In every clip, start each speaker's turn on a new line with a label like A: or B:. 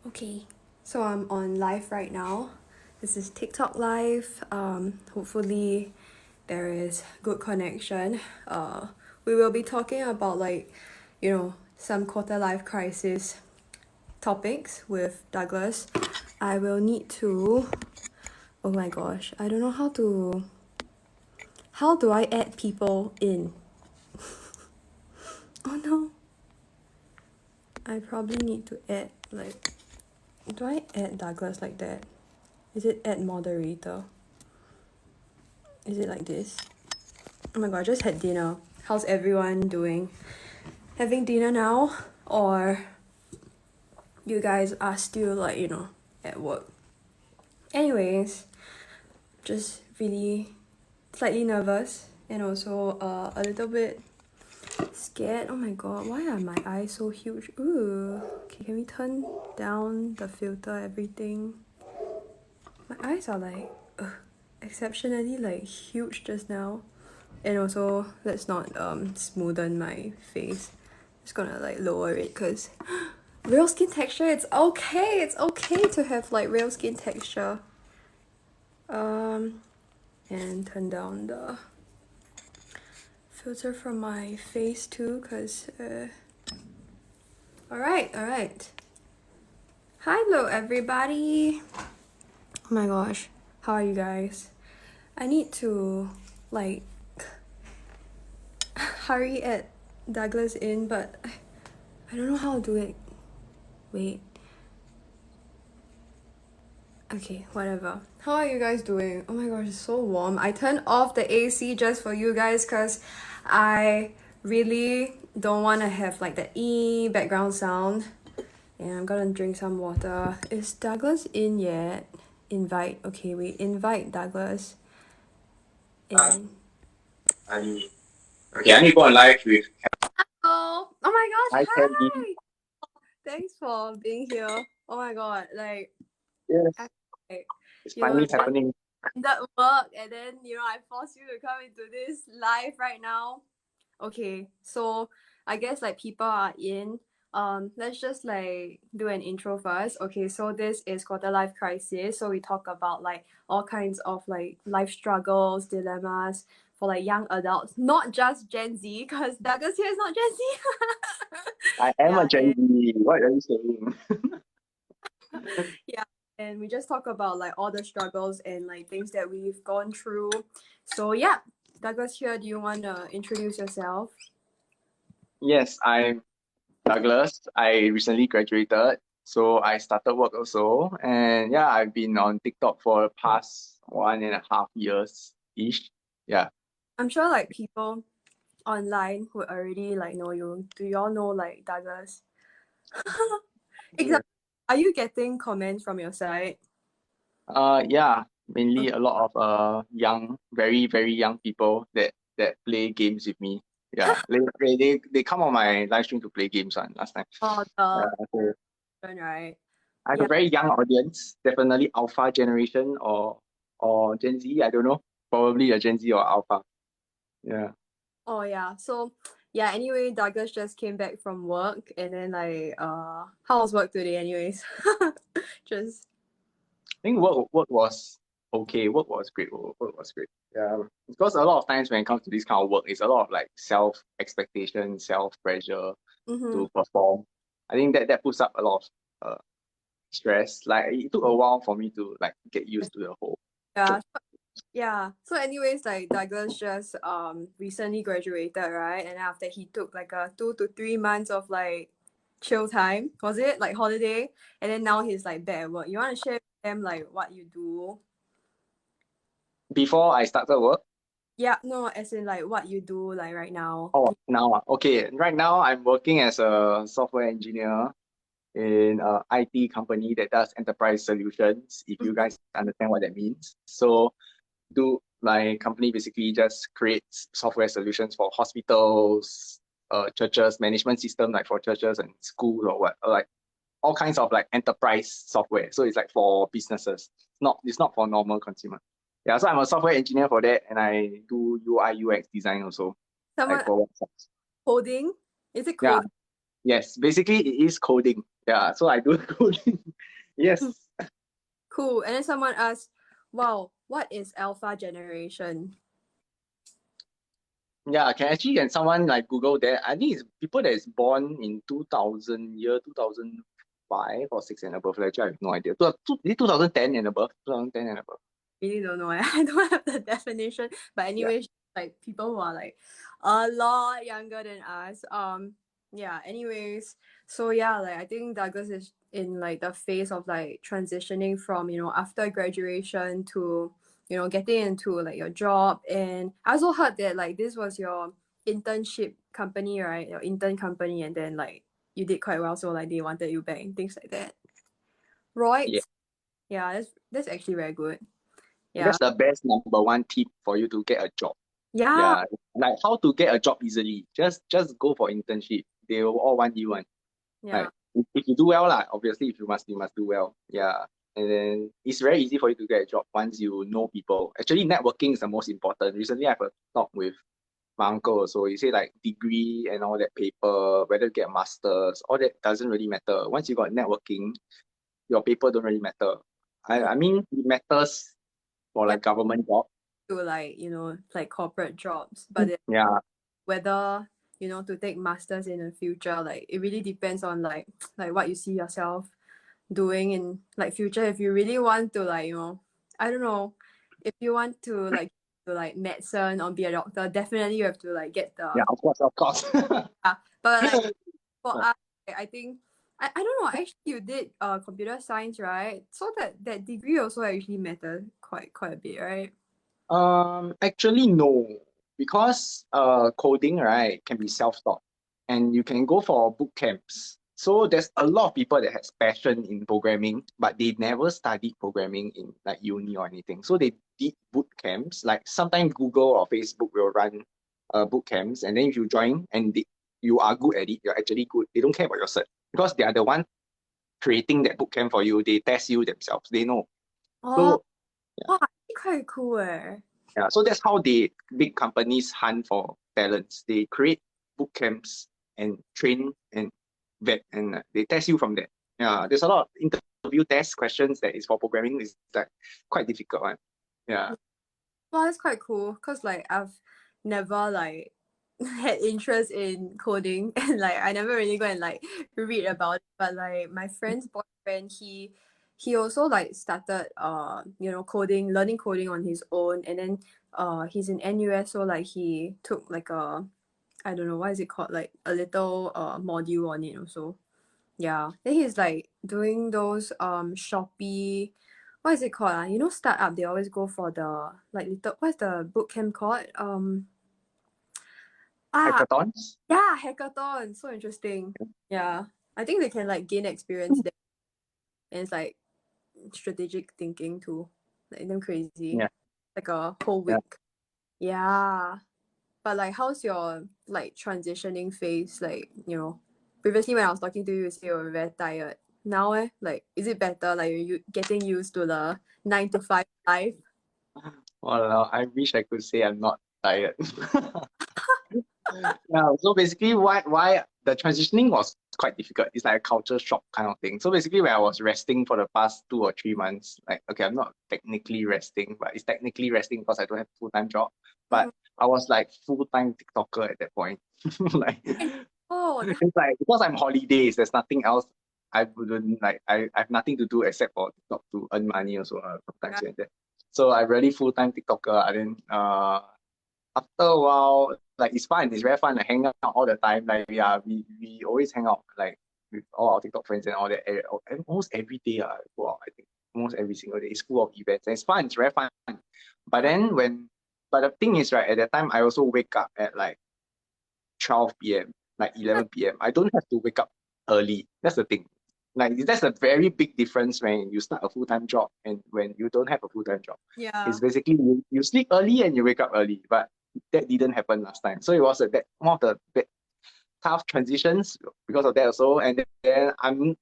A: Okay, so I'm on live right now. This is TikTok live. Hopefully there is good connection. We will be talking about some quarter life crisis topics with Douglas. I will need to. Oh my gosh, I don't know how to. How do I add people in? Oh no. I probably need to add like. Do I add Douglas like that? Is it add moderator? Is it like this? Oh my god, I just had dinner. How's everyone doing? Having dinner now? Or you guys are still at work? Anyways, just really slightly nervous and also a little bit scared. Oh my god, why are my eyes so huge? Ooh. Okay, can we turn down the filter, everything? My eyes are exceptionally huge just now. And also, let's not smoothen my face. Just gonna lower it because real skin texture, it's okay. It's okay to have real skin texture. And turn down the filter from my face too because alright. Hello everybody. Oh my gosh, how are you guys? I need to hurry at Douglas in, but I don't know how to do it. Wait. Okay, whatever. How are you guys doing? Oh my gosh, it's so warm. I turned off the AC just for you guys because I really don't want to have the background sound. And I'm gonna drink some water. Is Douglas in yet? Invite. Okay, we invite Douglas in.
B: Okay, I need to go on live with.
A: Oh my gosh,
B: Hi, Kelly.
A: hi! Thanks for being here. Oh my god,
B: Yes,
A: I,
B: it's
A: you
B: finally
A: just
B: happening.
A: that work and then I force you to come into this live right now. Okay, so I guess people are in. Let's just do an intro first. Okay, so this is quarter life crisis. So we talk about all kinds of life struggles, dilemmas for young adults, not just Gen Z, because Douglas here is not Gen Z.
B: I am a
A: Yeah,
B: Gen Z. What are you saying?
A: yeah, and we just talk about all the struggles and things that we've gone through. So yeah, Douglas here, do you want to introduce yourself?
B: Yes, I'm Douglas. I recently graduated, so I started work also. And yeah, I've been on TikTok for the past 1.5 years ish. Yeah.
A: I'm sure people online who already know you. Do y'all know Douglas?
B: Yeah.
A: Exactly. Are you getting comments from your side?
B: Yeah, mainly a lot of young, very, very young people that play games with me. Yeah. They come on my live stream to play games one last time.
A: Oh,
B: Yeah,
A: the
B: so
A: right.
B: I have a
A: Yeah.
B: very young audience, definitely Alpha generation or Gen Z. I don't know, probably a Gen Z or Alpha. Yeah.
A: Oh yeah. So yeah. Anyway, Douglas just came back from work, and then how was work today? Anyways, just
B: I think work was okay. Work was great. Work was great. Yeah, because a lot of times when it comes to this kind of work, it's a lot of self expectation, self pressure
A: mm-hmm.
B: to perform. I think that puts up a lot of stress. Like it took a while for me to get used to the whole
A: Yeah.
B: work.
A: Yeah. So anyways, Douglas just recently graduated, right? And after he took a 2 to 3 months of chill time, was it holiday? And then now he's back at work. You want to share with them what you do?
B: Before I started work.
A: Yeah, no, as in what you do right now.
B: Oh, now okay. Right now I'm working as a software engineer in a IT company that does enterprise solutions, if you guys understand what that means. So do my company basically just creates software solutions for hospitals, churches, management system for churches and schools or what, or all kinds of enterprise software. So it's for businesses. It's not for normal consumer. Yeah, so I'm a software engineer for that and I do UI UX design also,
A: Someone
B: for websites.
A: coding? Is it
B: Yeah,
A: coding?
B: yes. Basically it is coding. Yeah, so I do coding. Yes.
A: Cool. And then someone asked, wow, what is alpha generation?
B: Yeah, can someone like Google that? I think it's people that is born in 2005 or 6 and above. Actually, I have no idea. 2010 and above. 2010 and above.
A: Really don't know. I don't have the definition. But anyway, like people who are like a lot younger than us. Yeah, anyways. So yeah, like I think Douglas is in like the phase of like transitioning from, after graduation to, getting into like your job. And I also heard that like this was your internship company, right? Your intern company, and then like you did quite well, so like they wanted you back and things like that. Right?
B: Yeah.
A: Yeah, that's actually very good. Yeah.
B: That's the best number one tip for you to get a job.
A: Yeah.
B: Yeah, like how to get a job easily. Just go for internship. They will all want you one.
A: Yeah.
B: Like if you do well, lah, obviously if you must do well. Yeah. And then it's very easy for you to get a job once you know people. Actually, networking is the most important. Recently, I have a talk with my uncle also. He said like degree and all that paper, whether you get a master's, all that doesn't really matter. Once you got networking, your paper don't really matter. I mean, it matters for
A: Yeah.
B: like government job.
A: To like, like corporate jobs. But then
B: Yeah.
A: whether, to take masters in the future, like it really depends on like what you see yourself doing in like future. If you really want to like, I don't know, if you want to like medicine or be a doctor, definitely you have to like get
B: Yeah,
A: the
B: of course, of course.
A: but like for us, I think I don't know, actually you did computer science, right? So that degree also actually matters quite a bit, right?
B: Actually no, because coding right can be self-taught, and you can go for boot camps. So there's a lot of people that has passion in programming, but they never studied programming in like uni or anything. So they did boot camps. Like sometimes Google or Facebook will run boot camps, and then if you join and you are good at it, you're actually good. They don't care about your cert because they are the one creating that boot camp for you. They test you themselves. They know.
A: Oh,
B: So
A: wow, quite cool eh.
B: yeah, so that's how big companies hunt for talents. They create boot camps and train and vet, and they test you from there. Yeah, there's a lot of interview test questions that is for programming. Is like quite difficult one. Yeah.
A: Well, that's quite cool because like I've never like had interest in coding and like I never really go and like read about it. But like my friend's boyfriend, he also like started learning coding on his own, and then he's in NUS, so like he took like a, I don't know what is it called, like a little module on it also. Yeah. Then he's like doing those Shopee, what is it called? Startup, they always go for the like little, what's the boot camp called?
B: Hackathons.
A: Yeah, hackathon. So interesting. Yeah. I think they can like gain experience there. And it's like strategic thinking too. Like them crazy.
B: Yeah.
A: Like a whole
B: Yeah.
A: week. Yeah. But like how's your like transitioning phase? Like, previously when I was talking to you, you said you were very tired. Now like is it better? Like you getting used to the 9 to 5 life?
B: Well, I wish I could say I'm not tired. Yeah, so basically why the transitioning was quite difficult. It's like a culture shock kind of thing. So basically when I was resting for the past 2 or 3 months, like okay, I'm not technically resting, but it's technically resting because I don't have a full-time job. But I was like full-time TikToker at that point. Like
A: Oh,
B: it's like because I'm holidays, there's nothing else. I wouldn't like I have nothing to do except for TikTok to earn money also sometimes here and that. So I really full-time TikToker. And then after a while, like it's fun, it's very fun, like hang out all the time. Like yeah, we always hang out like with all our TikTok friends and all that. Almost every day, I go out, I think almost every single day. It's full of events and it's fun, it's very fun. But then but the thing is, right, at that time I also wake up at like 12 p.m., like 11 p.m. I don't have to wake up early. That's the thing. Like that's a very big difference when you start a full-time job and when you don't have a full-time job.
A: yeah.
B: It's basically you sleep early and you wake up early, but that didn't happen last time. So it was one of the tough transitions because of that also. And then I'm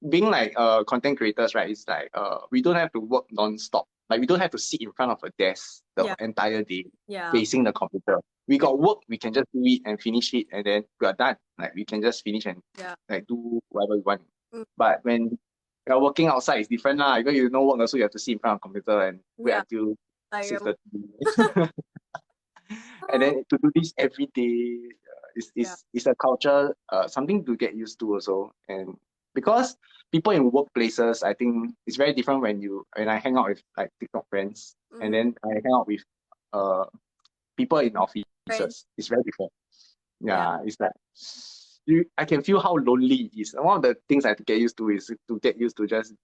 B: being like content creators, right? It's like we don't have to work non-stop. Like we don't have to sit in front of a desk the entire day facing the computer. We got work, we can just do it and finish it, and then we are done. Like we can just finish and like do whatever we want. But when Yeah, working outside is different lah. Because you know work also you have to sit in front of computer and wait
A: Yeah,
B: until
A: like
B: 6:30. And then to do this every day
A: yeah.
B: is a culture, something to get used to also. And because people in workplaces, I think it's very different when I hang out with like TikTok friends, and
A: Mm-hmm.
B: then I hang out with uh people in
A: Friends.
B: offices. It's very different.
A: Yeah.
B: Yeah, it's like I can feel how lonely it is. One of the things I have to get used to is to get used to just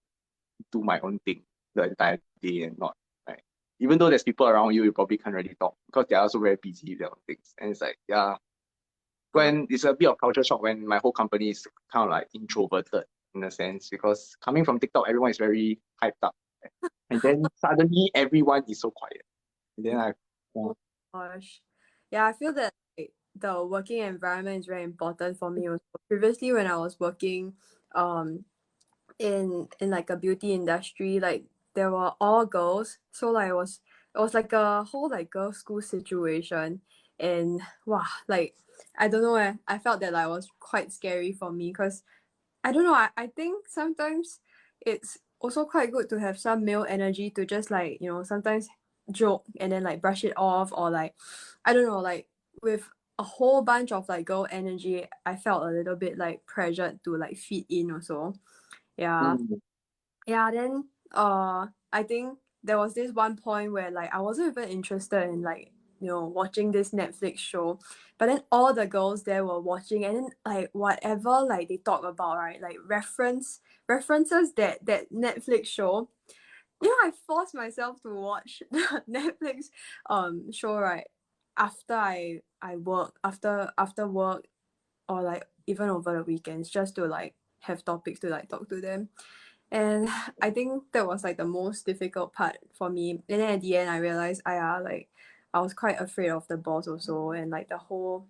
B: do my own thing the entire day and not like even though there's people around you, you probably can't really talk because they're also very busy with their own things. And it's like, yeah,
A: Uh,
B: when it's a bit of culture shock when my whole company is kind of like introverted in a sense because coming from TikTok, everyone is very hyped up. And then suddenly everyone is so quiet. And then
A: yeah.
B: yeah,
A: Oh gosh. Yeah, I feel that like, the working environment is very important for me also. Previously when I was working um in like a beauty industry, like there were all girls. So like it was like a whole like girls' school situation. And wow, like I don't know I felt that like was quite scary for me because I don't know. I think sometimes it's also quite good to have some male energy to just like, sometimes joke and then like brush it off or like, I don't know, like with a whole bunch of like girl energy, I felt a little bit like pressured to like fit in also. Yeah.
B: mm,
A: Yeah, then I think there was this one point where like I wasn't even interested in like watching this Netflix show, but then all the girls there were watching, and then like whatever like they talk about, right, like references that Netflix show. I forced myself to watch the Netflix show, right, after I work, after work, or like even over the weekends, just to like have topics to like talk to them. And I think that was like the most difficult part for me. And then at the end, I realized like I was quite afraid of the boss also, and like the whole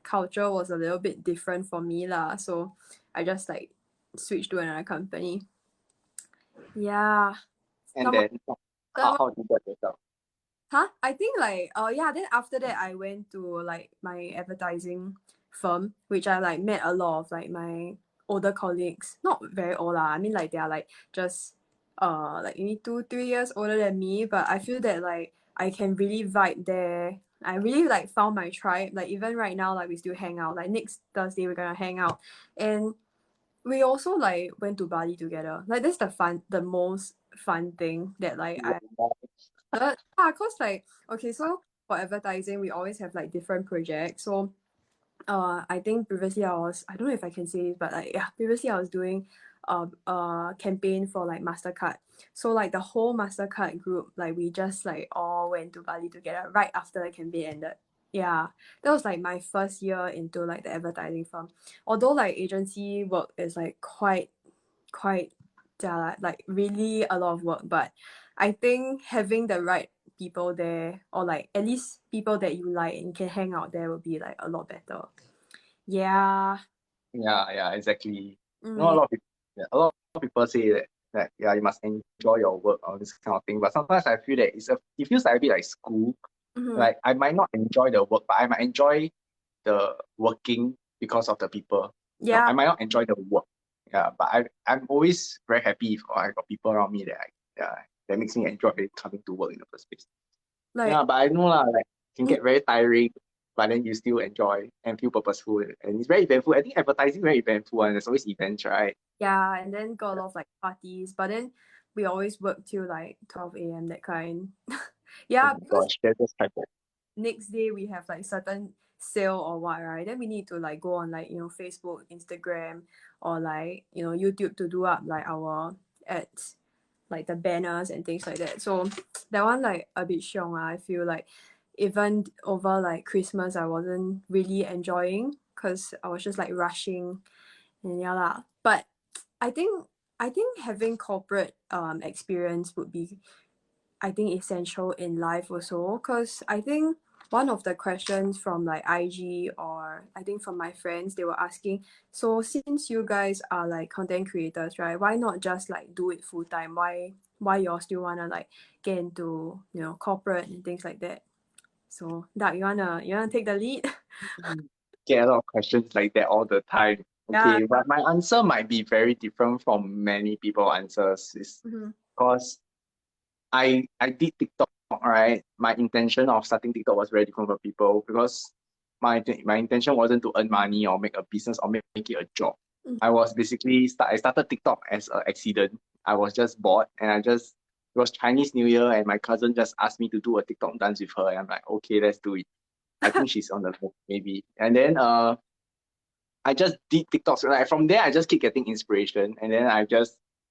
A: culture was a little bit different for me lah. So I just like switched to another company. Yeah.
B: and
A: Some,
B: then
A: some
B: how do you get yourself?
A: Huh? I think like yeah, then after that I went to like my advertising firm, which I like met a lot of like my older colleagues. Not very old lah. I mean like they are like just like maybe 2-3 years older than me, but I feel that like I can really vibe there. I really like found my tribe. Like even right now, like we still hang out. Like next Thursday we're gonna hang out. And we also like went to Bali together. Like that's the most fun thing that like I yeah, cause like okay, so for advertising we always have like different projects. So I think previously I don't know if I can say it, but like yeah, previously I was doing a campaign for like Mastercard. So like the whole Mastercard group, like we just like all went to Bali together right after the campaign ended. Yeah, that was like my first year into like the advertising firm. Although like agency work is like quite like really a lot of work, but I think having the right people there, or like at least people that you like and can hang out there, will be like a lot better. Yeah.
B: Yeah, exactly. You know,
A: Yeah.
B: a lot of people say that yeah, you must enjoy your work or this kind of thing. But sometimes I feel that it feels like a bit like school.
A: Mm-hmm.
B: Like I might not enjoy the work, but I might enjoy the working because of the people. No,
A: Yeah.
B: I might not enjoy the work. Yeah, but I'm always very happy if I got people around me yeah, that makes me enjoy coming to work in the first place.
A: Like
B: Yeah, but I know lah, like it can
A: mm,
B: get very tiring, but then you still enjoy and feel purposeful, and it's very eventful. I think advertising very eventful, and there's always events, right?
A: yeah, and then got a lot of like parties, but then we always work till like 12 a.m. that kind.
B: Oh
A: Yeah,
B: my
A: because
B: gosh, that's kind of
A: next day we have like certain sale or what, right? Then we need to like go on like Facebook, Instagram, or like YouTube to do up like our ads, like the banners and things like that. So that one like a bit xiong I feel like. Even over like Christmas I wasn't really enjoying because I was just like rushing, and yeah lah. But I think having corporate experience would be, I think, essential in life also, because I think one of the questions from like IG, or I think from my friends, they were asking, so since you guys are like content creators, right, why not just like do it full time? Why y'all still wanna like get into corporate and things like that? So Doug, you wanna take the lead?
B: get a lot of questions like that all the time.
A: Yeah.
B: Okay, but my answer might be very different from many people answers. Is
A: Mm-hmm.
B: because I did TikTok, right? My intention of starting TikTok was very different from people because my intention wasn't to earn money or make a business or make it a job. I was basically I started TikTok as an accident. I was just bored and it was Chinese New Year and my cousin just asked me to do a TikTok dance with her and I'm like, okay, let's do it. I think she's on the phone, maybe. And then I just did TikToks. Like from there I just keep getting inspiration and then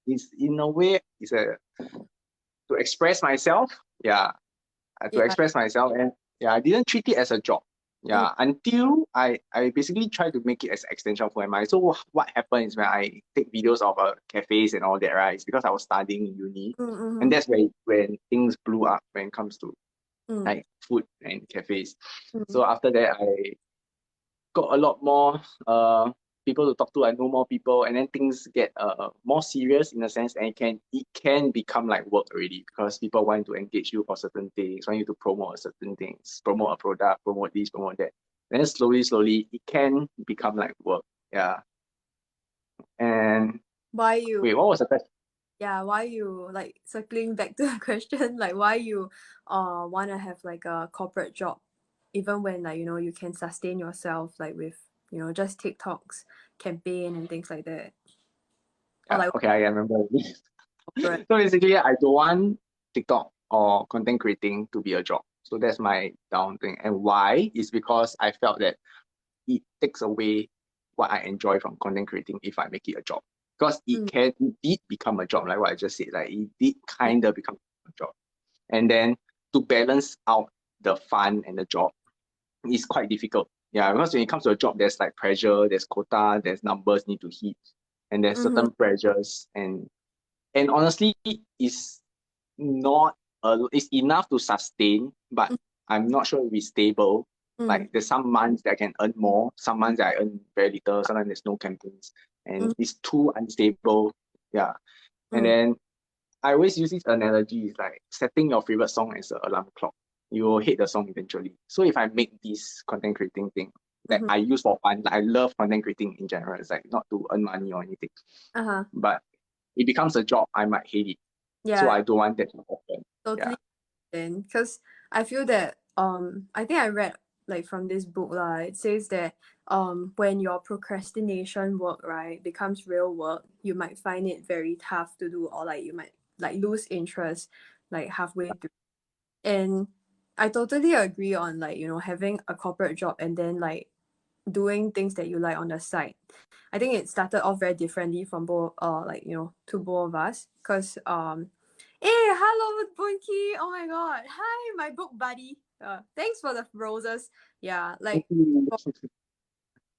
B: it's in a way it's a to express myself. Yeah, to
A: Yeah.
B: express myself and yeah, I didn't treat it as a job.
A: Mm,
B: Yeah, until I basically try to make it as an extension for my. So what happened is when I take videos of cafes and all that, right? It's because I was studying in uni, and
A: mm-hmm.
B: that's when things blew up when it comes to
A: Mm,
B: like food and cafes.
A: mm,
B: So after that, I got a lot more people to talk to. I know more people, and then things get more serious in a sense, and it can become like work already because people want to engage you for certain things, want you to promote certain things, promote a product, promote this, promote that. And then slowly, it can become like work. Yeah. And
A: why you
B: wait, what was the question?
A: why you like circling back to the question, like why you want to have like a corporate job even when like you can sustain yourself like with just TikToks campaign and things like that, or
B: Yeah,
A: like
B: okay, I remember.
A: corporate.
B: So basically, I don't want TikTok or content creating to be a job. So that's my down thing. And why is because I felt that it takes away what I enjoy from content creating if I make it a job. Because
A: Mm,
B: it did become a job, like what I just said, like it did
A: yeah.
B: kind of become a job. And then to balance out the fun and the job is quite difficult. Yeah, because when it comes to a job, there's like pressure, there's quota, there's numbers need to hit, and there's
A: Mm-hmm.
B: certain pressures and honestly it's not it's enough to sustain, but I'm not sure if it's stable.
A: Mm-hmm.
B: Like there's some months that I can earn more, some months that I earn very little, sometimes there's no campaigns, and it's too unstable. Yeah. And
A: Mm-hmm.
B: then I always use this analogy, is like setting your favorite song as an alarm clock. You will hate the song eventually. So if I make this content creating thing that
A: Mm-hmm.
B: I use for fun, like I love content creating in general, it's like not to earn money or anything.
A: Uh-huh.
B: But it becomes a job, I might hate it. So
A: Yeah,
B: I don't want that to happen. Yeah.
A: totally. Then because I feel that I think I read like from this book lah, it says that when your procrastination work right becomes real work, you might find it very tough to do, or like you might like lose interest like halfway through. And I totally agree on like having a corporate job and then like doing things that you like on the side. I think it started off very differently from both like to both of us, because hey, hello Bunky, oh my god, hi my book buddy, thanks for the roses. Yeah, like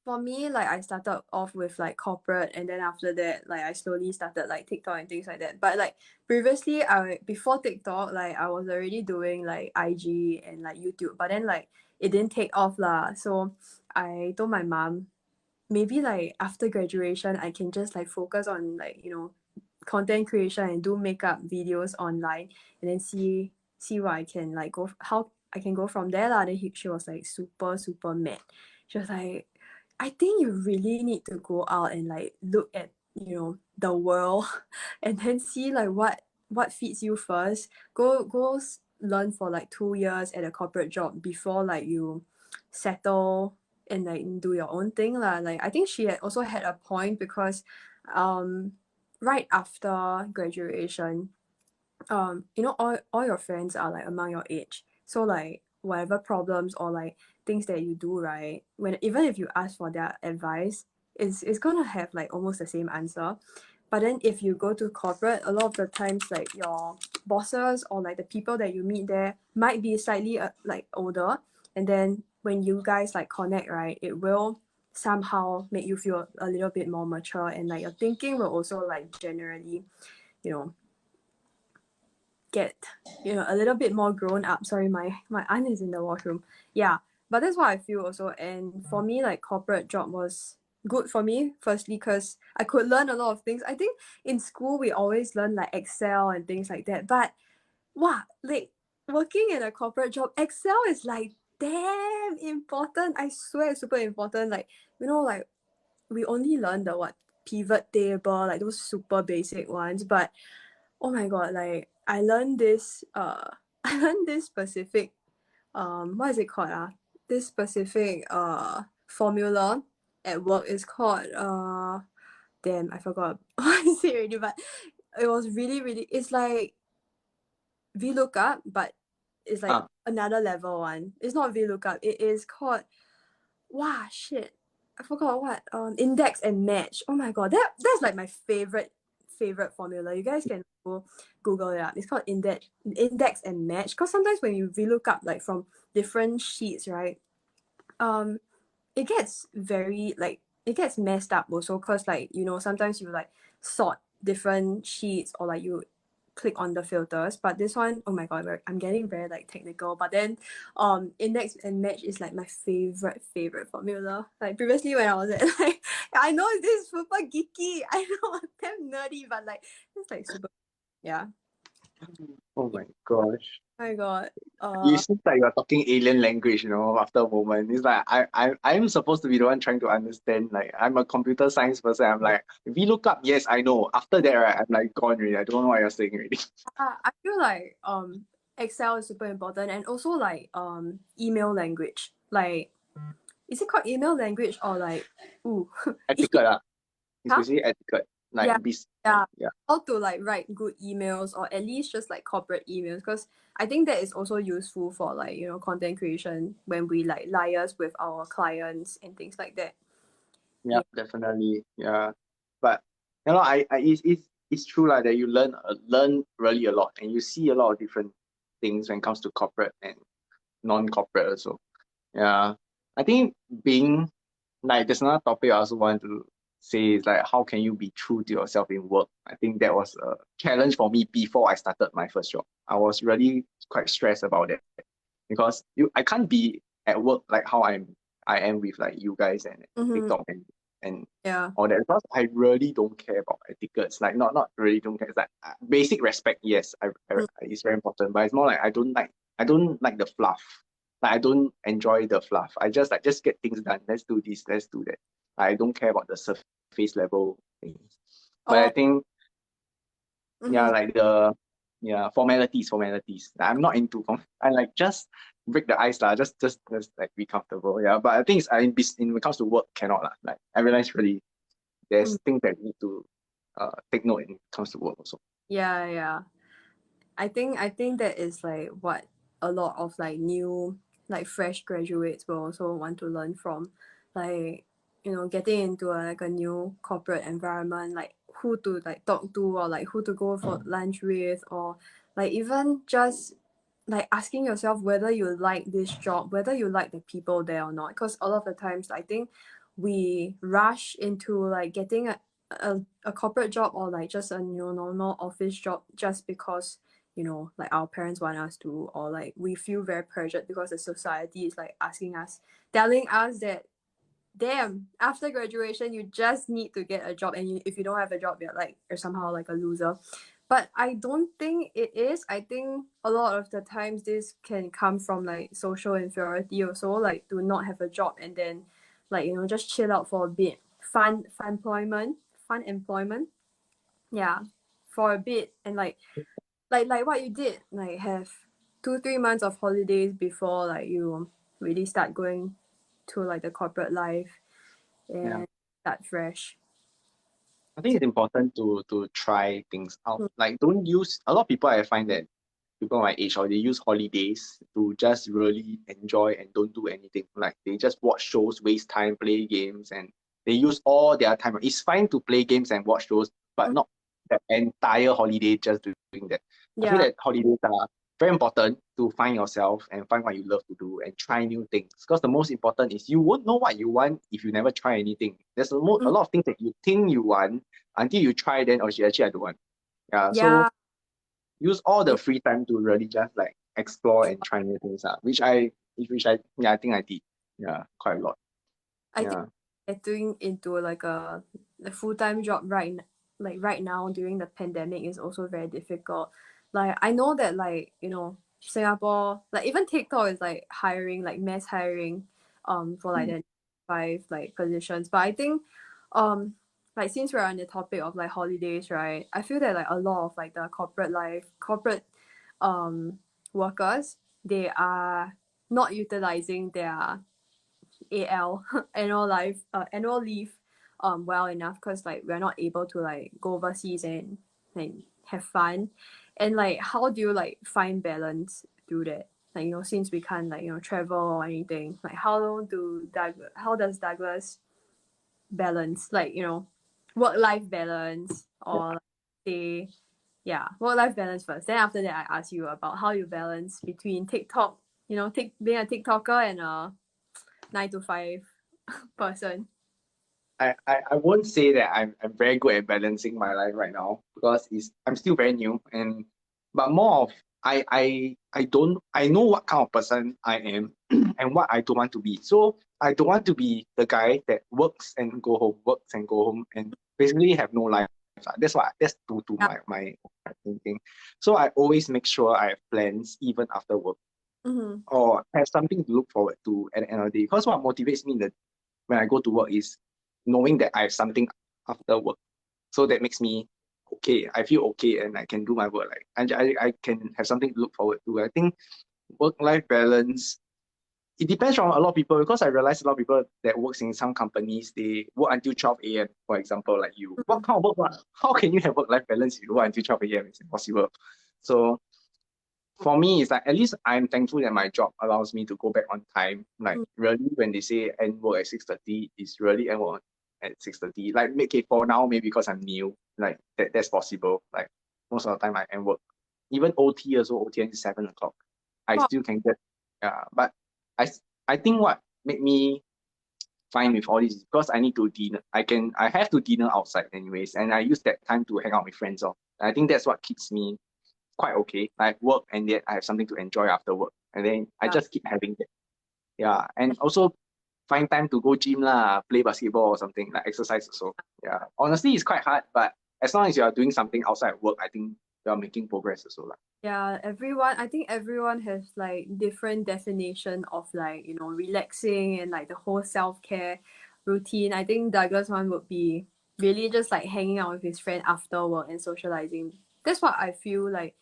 A: for me, like I started off with like corporate, and then after that, like I slowly started like TikTok and things like that. But like previously, I before TikTok, like I was already doing like IG and like YouTube, but then like it didn't take off lah. So I told my mom, maybe like after graduation, I can just like focus on like content creation and do makeup videos online, and then see what I can like go how I can go from there lah. Then she was like super mad. She was like, I think you really need to go out and like look at the world and then see like what fits you first. Go learn for like 2 years at a corporate job before like you settle and like do your own thing lah. Like I think she had also had a point, because um right after graduation, all your friends are like among your age, so like whatever problems or like things that you do, right, when even if you ask for their advice, it's gonna have like almost the same answer. But then if you go to corporate, a lot of the times like your bosses or like the people that you meet there might be slightly like older, and then when you guys like connect, right, it will somehow make you feel a little bit more mature, and like your thinking will also like generally you know get a little bit more grown up. Sorry, my aunt is in the washroom. Yeah, but that's what I feel also. And for me, like corporate job was good for me, firstly because I could learn a lot of things. I think in school we always learn like Excel and things like that, but wow, like working in a corporate job, Excel is like damn important. I swear it's super important. Like like we only learned the pivot table, like those super basic ones. But oh my god, like I learned this I learned this specific what is it called this specific formula at work is called damn, I forgot what is it already, but it was really, it's like VLOOKUP, but it's like another level one. It's not VLOOKUP, it is called, wow, shit, I forgot what, index and match. Oh my god, that's like my favorite formula. You guys can go Google it up. It's called index and match, because sometimes when you VLOOKUP like from different sheets, right, it gets very like, it gets messed up also, because like, you know, sometimes you like sort different sheets, or like you click on the filters. But this one, oh my god, I'm getting very like technical. But then index and match is like my favorite formula. Like previously when I was at like, I know this is super geeky, I know, damn nerdy, but like it's like super, yeah.
B: Oh my gosh.
A: Oh my god.
B: You seem like you're talking alien language, you know, after a moment. It's like I'm supposed to be the one trying to understand. Like I'm a computer science person. I'm like, VLOOKUP, yes, I know. After that, right, I'm like gone already. I don't know what you're saying already.
A: I feel like Excel is super important, and also like email language. Like, is it called email language, or like
B: Etiquette,
A: huh?
B: especially etiquette. Like
A: Yeah, yeah.
B: yeah.
A: How to like write good emails, or at least just like corporate emails, because I think that is also useful for like, you know, content creation when we like liaise with our clients and things like that.
B: Yeah, definitely. Yeah. But you know, it's true like that you learn really a lot, and you see a lot of different things when it comes to corporate and non-corporate also. Yeah. I think being like there's another topic I also want to say is like how can you be true to yourself in work? I think that was a challenge for me before I started my first job. I was really quite stressed about it because I can't be at work like how I am with like you guys and TikTok and
A: Yeah.
B: all that, because I really don't care about etiquettes. Like not really don't care. It's like basic respect, yes, it's very important, but it's more like I don't like the fluff. Like I don't enjoy the fluff. I just get things done. Let's do this, let's do that. I don't care about the surface level things. But I think yeah, like the formalities. Like, I'm not into I like just break the ice lah. Just like be comfortable. Yeah, but I think it's when it comes to work cannot lah. Like I realize really there's things that need to take note when it comes to work also.
A: Yeah. I think that is like what a lot of like new, like fresh graduates will also want to learn from, like, you know, getting into like a new corporate environment, like who to like talk to, or like who to go for lunch with, or like even just like asking yourself whether you like this job, whether you like the people there or not. Because a lot of the times I think we rush into like getting a corporate job, or like just a normal office job, just because, you know, like our parents want us to, or like we feel very pressured because the society is like asking us, telling us that damn, after graduation you just need to get a job, and if you don't have a job you're somehow like a loser. But I don't think it is. I think a lot of the times this can come from like social inferiority also, like to not have a job and then like, you know, just chill out for a bit, fun employment, yeah, for a bit, and like what you did, like have 2-3 months of holidays before like you really start going to like the corporate life
B: Yeah.
A: and start fresh.
B: I think it's important to try things out. Like don't use a lot of people I find that people my age or they use holidays to just really enjoy and don't do anything. Like they just watch shows, waste time, play games, and they use all their time. It's fine to play games and watch shows, but not the entire holiday just doing that. I feel
A: Yeah.
B: that holidays are very important to find yourself and find what you love to do and try new things. Because the most important is you won't know what you want if you never try anything. There's a lot of things that you think you want until you try, then actually I don't want. Yeah. So use all the free time to really just like explore and try new things out, which I think I did. Yeah, quite a lot.
A: I think getting into like a full-time job right now during the pandemic is also very difficult. Like I know that, like, you know, Singapore, like even TikTok is like hiring, like mass hiring for like the 5 like positions. But I think like since we're on the topic of like holidays, right? I feel that like a lot of like the corporate workers, they are not utilizing their AL annual leave well enough, because like we're not able to like go overseas and like have fun. And like how do you like find balance through that? Like, since we can't like, travel or anything, like how does Douglas balance, like, work life balance, or like, say, yeah, work life balance first. Then after that, I ask you about how you balance between TikTok, being a TikToker and a 9 to 5 person.
B: I won't say that I'm very good at balancing my life right now because I'm still very new, but more of I know what kind of person I am and what I don't want to be. So I don't want to be the guy that works and go home and basically have no life. That's to
A: Yeah.
B: my thinking. So I always make sure I have plans even after work
A: Mm-hmm.
B: or have something to look forward to at the end of the day. Because what motivates me when I go to work is knowing that I have something after work. So that makes me okay. I feel okay and I can do my work. Like I can have something to look forward to. I think work-life balance, it depends on a lot of people because I realize a lot of people that works in some companies, they work until 12 a.m., for example, like you.
A: Mm-hmm.
B: What kind of work? How can you have work-life balance if you work until 12 a.m.? It's impossible. So for me, it's like at least I'm thankful that my job allows me to go back on time. Like really, when they say end work at 6:30, it's really end work at 6:30. Like okay, for now maybe because I'm new, like that's possible. Like most of the time I end work, even OT also OT until 7 o'clock. I
A: Wow.
B: still can get but I I think what made me fine with all this is because I need to dinner. I have to dinner outside anyways, and I use that time to hang out with friends. I think that's what keeps me quite okay. I work and yet I have something to enjoy after work. And then I
A: Yeah.
B: just keep having that. Yeah. And also find time to go gym lah, play basketball or something, like exercise also. Yeah. Honestly, it's quite hard, but as long as you are doing something outside work, I think you are making progress also. Lah.
A: Yeah, I think everyone has like different definition of like, relaxing and like the whole self-care routine. I think Douglas one would be really just like hanging out with his friend after work and socializing. That's what I feel like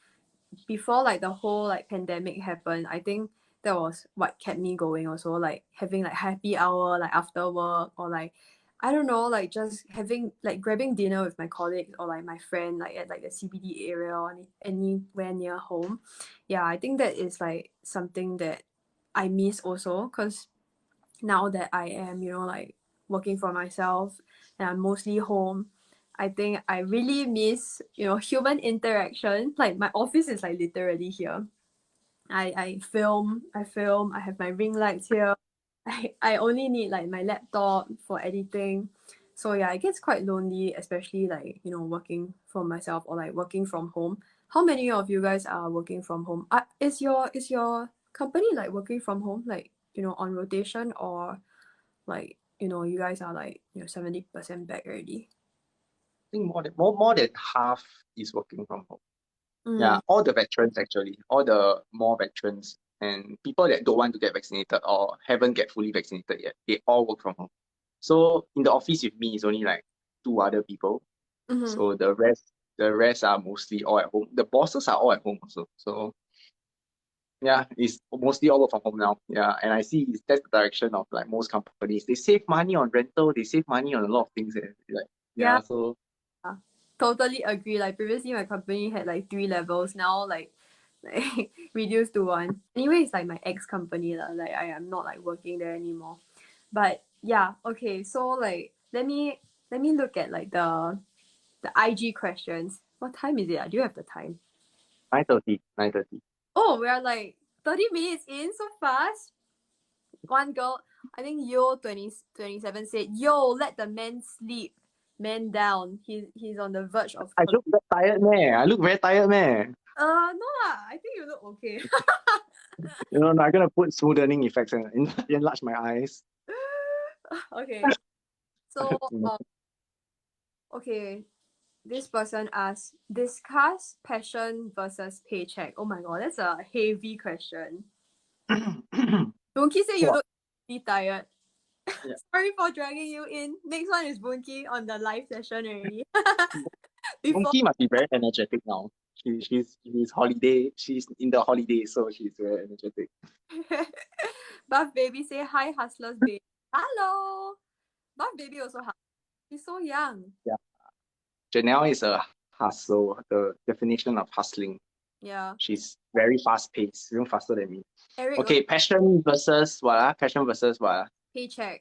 A: before like the whole like pandemic happened. I think that was what kept me going also, like having like happy hour like after work, or like I don't know, like just having like grabbing dinner with my colleagues or like my friend like at like a CBD area or anywhere near home. Yeah, I think that is like something that I miss also, because now that I am, like working for myself and I'm mostly home, I think I really miss, human interaction. Like my office is like literally here. I have my ring lights here. I only need like my laptop for editing. So yeah, it gets quite lonely, especially like, working for myself or like working from home. How many of you guys are working from home? Is your company like working from home, like, on rotation, or like, you guys are like, 70% back already?
B: I think more than half is working from home.
A: Mm.
B: Yeah, all the veterans actually, all the more veterans and people that don't want to get vaccinated or haven't get fully vaccinated yet, they all work from home. So in the office with me is only like two other people.
A: Mm-hmm.
B: So the rest are mostly all at home. The bosses are all at home also. So yeah, it's mostly all work from home now. Yeah, and I see that's the direction of like most companies. They save money on rental. They save money on a lot of things. Like
A: Yeah,
B: yeah, so
A: totally agree. Like previously my company had like 3 levels. Now like reduced to one. Anyway, it's like my ex company lah. Like I am not like working there anymore. But yeah, okay. So like let me look at like the IG questions. What time is it? Do you have the time?
B: 9:30.
A: Oh, we're like 30 minutes in so fast. One girl, I think Yo 27 said, "Yo, let the man sleep. Man down. He's on the verge of
B: I look very tired, man. I look very tired, man.
A: no lah. I think you look okay."
B: I'm gonna put smoothing effects and enlarge my eyes.
A: Okay. So okay. This person asks, discuss passion versus paycheck. Oh my god, that's a heavy question. Donkey say you
B: What?
A: look really tired.
B: Yeah.
A: Sorry for dragging you in. Next one is Bunki on the live session already. Before
B: Monkey must be very energetic now. She's holiday. She's in the holiday, so she's very energetic.
A: Buff Baby say hi, Hustlers Baby. Hello. Buff Baby also hustles. She's so young.
B: Yeah. Janelle is a hustle, the definition of hustling.
A: Yeah.
B: She's very fast paced, even faster than me.
A: Eric,
B: Okay, passion versus what? Passion versus what?
A: paycheck.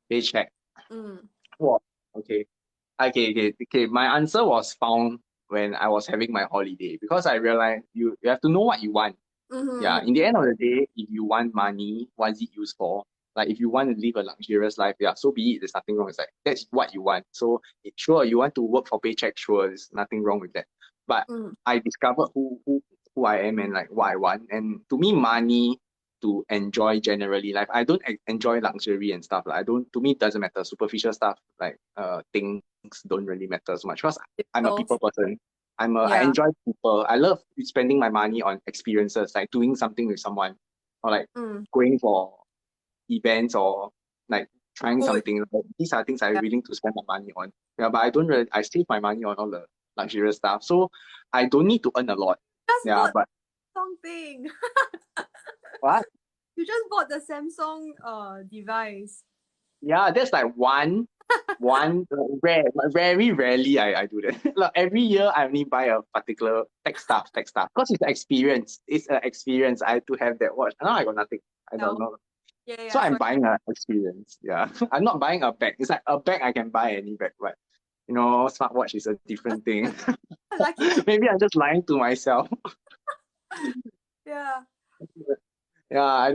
B: Paycheck.
A: Mm.
B: What? Okay. Okay. My answer was found when I was having my holiday because I realized you have to know what you want. Yeah,
A: Mm-hmm.
B: in the end of the day, if you want money, what is it used for? Like if you want to live a luxurious life, yeah, so be it. There's nothing wrong. It's like that's what you want. So sure, you want to work for paycheck, sure, there's nothing wrong with that. But
A: Mm.
B: I discovered who I am and like what I want. And to me, money to enjoy generally life. I don't enjoy luxury and stuff. Like I don't. To me, it doesn't matter. Superficial stuff like things don't really matter so much because I'm a people person. I
A: Yeah.
B: enjoy people. I love spending my money on experiences, like doing something with someone, or like
A: Mm.
B: going for events or like trying
A: Food.
B: something. Like, these are things I'm
A: Yeah.
B: willing to spend my money on. Yeah, but I don't really. I save my money on all the luxurious stuff, so I don't need to earn a lot.
A: Just
B: Yeah,
A: bought
B: but
A: something.
B: what?
A: You just bought the Samsung device.
B: Yeah, that's like one very rarely I do that. Like every year I only buy a particular tech stuff because it's an experience. It's an experience. I have to have that watch. Now I got nothing. I don't
A: No.
B: know. So
A: Yeah.
B: I'm
A: Sorry.
B: buying an experience. Yeah, I'm not buying a bag. It's like a bag I can buy any bag, but smartwatch is a different thing.
A: Lucky.
B: Maybe I'm just lying to myself.
A: Yeah.
B: Yeah,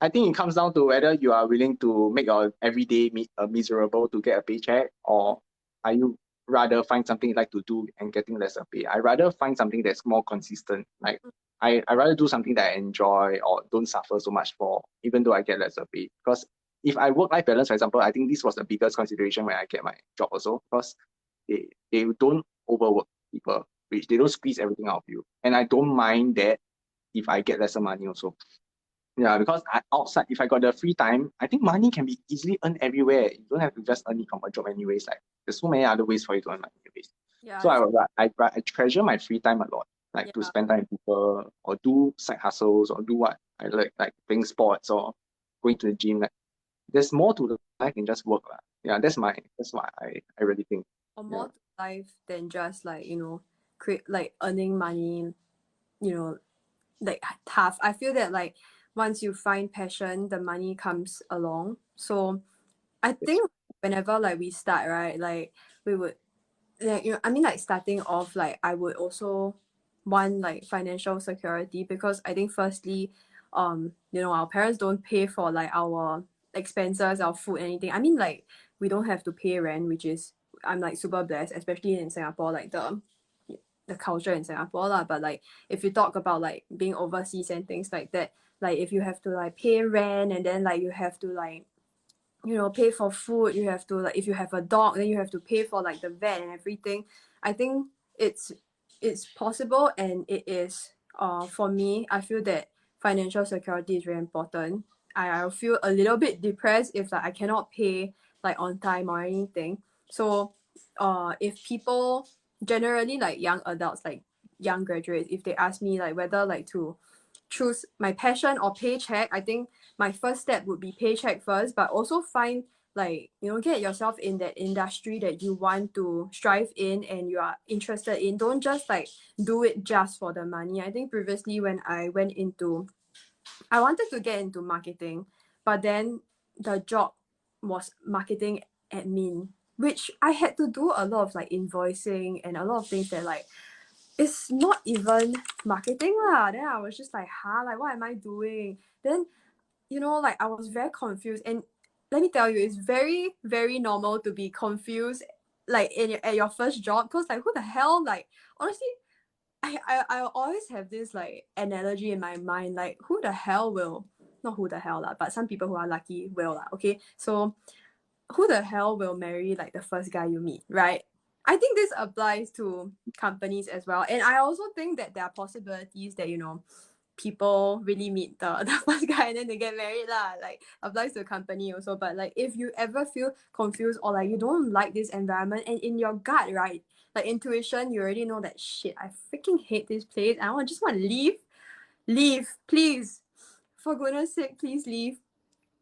B: I think it comes down to whether you are willing to make your everyday miserable to get a paycheck, or are you rather find something you like to do and getting lesser pay. I rather find something that's more consistent. Like I rather do something that I enjoy or don't suffer so much for, even though I get lesser pay. Because if I work-life balance, for example, I think this was the biggest consideration when I get my job also, because they don't overwork people, which they don't squeeze everything out of you. And I don't mind that if I get lesser money also. Yeah, because outside, if I got the free time, I think money can be easily earned everywhere. You don't have to just earn it from a job anyways. Like there's so many other ways for you to earn money anyways.
A: Yeah.
B: So I treasure my free time a lot, like to
A: Yeah.
B: spend time with people or do side hustles or do what I like playing sports or going to the gym. Like there's more to the life than just work. Yeah, that's what I really think.
A: Or
B: Yeah.
A: more to life than just like, create like earning money, like tough. I feel that like once you find passion, the money comes along. So I
B: Yes.
A: think whenever like we start, right, like we would like I mean like starting off, like I would also want like financial security, because I think firstly, our parents don't pay for like our expenses, our food, anything. I mean like we don't have to pay rent, which is, I'm like super blessed, especially in Singapore, like the culture in Singapore lah. But like if you talk about like being overseas and things like that, like if you have to like pay rent, and then like you have to like pay for food, you have to like, if you have a dog, then you have to pay for like the vet and everything. I think it's possible, and it is, for me, I feel that financial security is very important. I'll feel a little bit depressed if like I cannot pay like on time or anything. So if people, generally like young adults, like young graduates, if they ask me like whether like to choose my passion or paycheck, I think my first step would be paycheck first, but also find like, get yourself in that industry that you want to strive in and you are interested in. Don't just like do it just for the money. I think previously when I wanted to get into marketing, but then the job was marketing admin, which I had to do a lot of like invoicing and a lot of things that like it's not even marketing lah. Then I was just like, like what am I doing? Then like I was very confused. And let me tell you, it's very, very normal to be confused like at your first job, because like who the hell, like honestly, I always have this like analogy in my mind, like who the hell will, not who the hell lah, but some people who are lucky will lah, okay? So who the hell will marry like the first guy you meet, right? I think this applies to companies as well. And I also think that there are possibilities that people really meet the first guy and then they get married lah. Like applies to a company also. But like if you ever feel confused or like you don't like this environment and in your gut, right? Like intuition, you already know that shit, I freaking hate this place. Just want to leave. Leave, please. For goodness sake, please leave.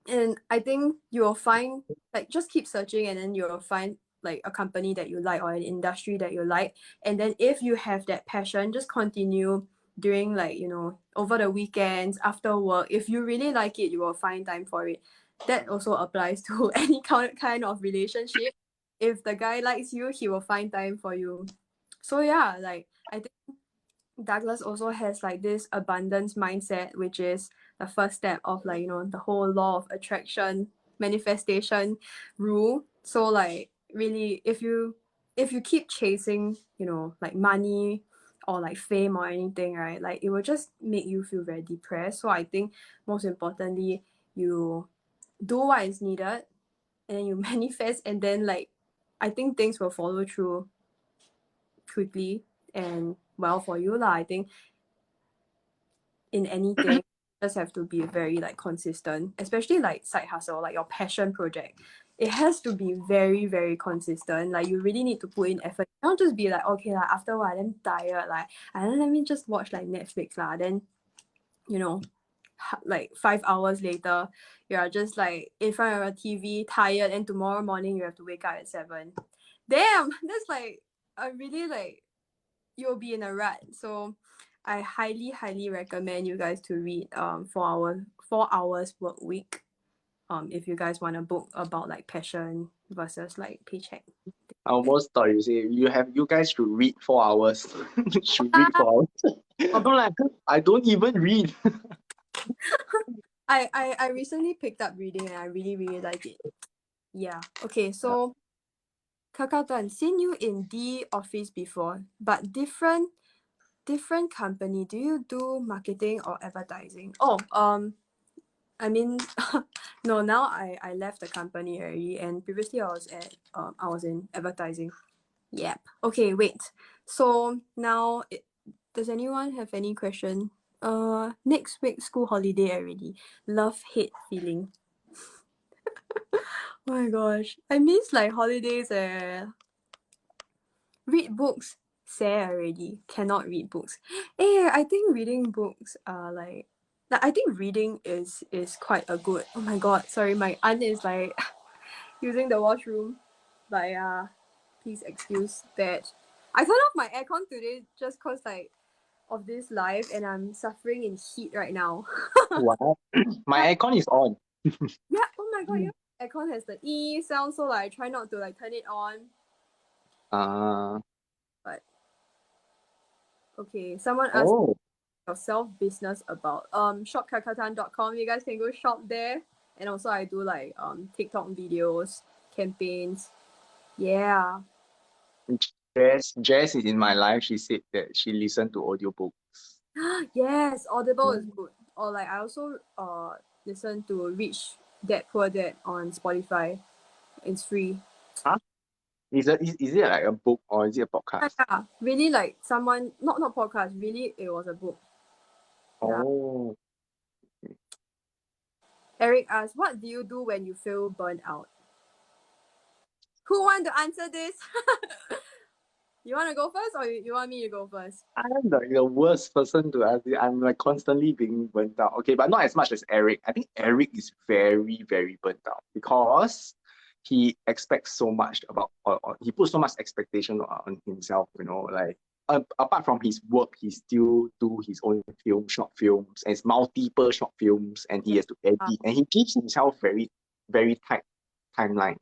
A: And I think you'll find, like, just keep searching and then you'll find like a company that you like or an industry that you like. And then if you have that passion, just continue during, like, you know, over the weekends, after work. If you really like it, you will find time for it. That also applies to any kind of relationship. If the guy likes you, he will find time for you. So yeah, like I think Douglas also has like this abundance mindset, which is the first step of, like, you know, the whole law of attraction manifestation rule. So like really, if you keep chasing, you know, like money or like fame or anything, right, like it will just make you feel very depressed. So I think most importantly, you do what is needed and then you manifest, and then like I think things will follow through quickly and well for you lah. I think in anything just have to be very like consistent, especially like side hustle, like your passion project. It has to be very, very consistent. Like you really need to put in effort. You can't just be like, okay, like after a while I'm tired, like, and then let me just watch like Netflix lah. Then, you know, like 5 hours later, you are just like in front of a TV, tired, and tomorrow morning you have to wake up at 7. Damn, that's like a really like you'll be in a rut. So I highly, highly recommend you guys to read 4 hours work week. If you guys want a book about like passion versus like paycheck.
B: I almost thought you guys should read 4 hours. Should read 4 hours. I'm like, I don't even read.
A: I recently picked up reading and I really, really like it. Yeah. Okay, so Kakak Tan, seen you in the office before, but different company. Do you do marketing or advertising? I mean, no, now I left the company already, and previously I was in advertising. Yep. Okay, wait. So now, does anyone have any question? Next week school holiday already. Love hate feeling. Oh my gosh, I miss like holidays. Read books. Say already. Cannot read books. I think reading books are like I think reading is quite a good. Oh my god, sorry, my aunt is like using the washroom. But yeah, please excuse that. I turned off my aircon today just cause like of this live and I'm suffering in heat right now.
B: Wow. My aircon is on.
A: Yeah, oh my god, yeah. Aircon has the sound, so like I try not to like turn it on. But okay, someone asked
B: Oh.
A: yourself business about shopkakatan.com. You guys can go shop there. And also I do like TikTok videos, campaigns. Yeah.
B: Jess is in my life. She said that she listened to audiobooks.
A: Yes, Audible is good. Or like I also listen to Rich Dad Poor Dad on Spotify. It's free.
B: Huh? Is it like a book or is it a podcast?
A: Yeah, really like someone not podcast, really it was a book. Yeah.
B: Oh.
A: Eric asks, what do you do when you feel burnt out? Who want to answer this? You want to go first or you want me to go first?
B: I'm like the worst person to ask it. I'm like constantly being burnt out. Okay, but not as much as Eric. I think Eric is very, very burnt out because he expects so much about, or he puts so much expectation on himself, you know, like apart from his work, he still do his own short films, and it's multiple short films, and he has to edit, and he gives himself very, very tight timeline.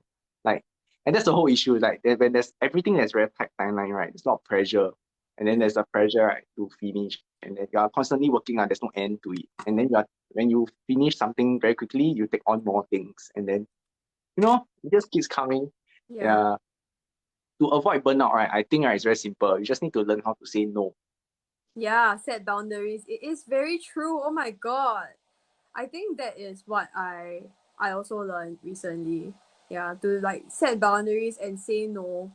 B: Like, and that's the whole issue. Like when there's everything that's very tight timeline, right? There's a lot of pressure, and then there's a pressure, right, to finish, and then you are constantly working on. There's no end to it, and then when you finish something very quickly, you take on more things, and then it just keeps coming. Yeah. To avoid burnout, right? I think it's very simple. You just need to learn how to say no.
A: Yeah, set boundaries. It is very true. Oh my god. I think that is what I also learned recently. Yeah, to like set boundaries and say no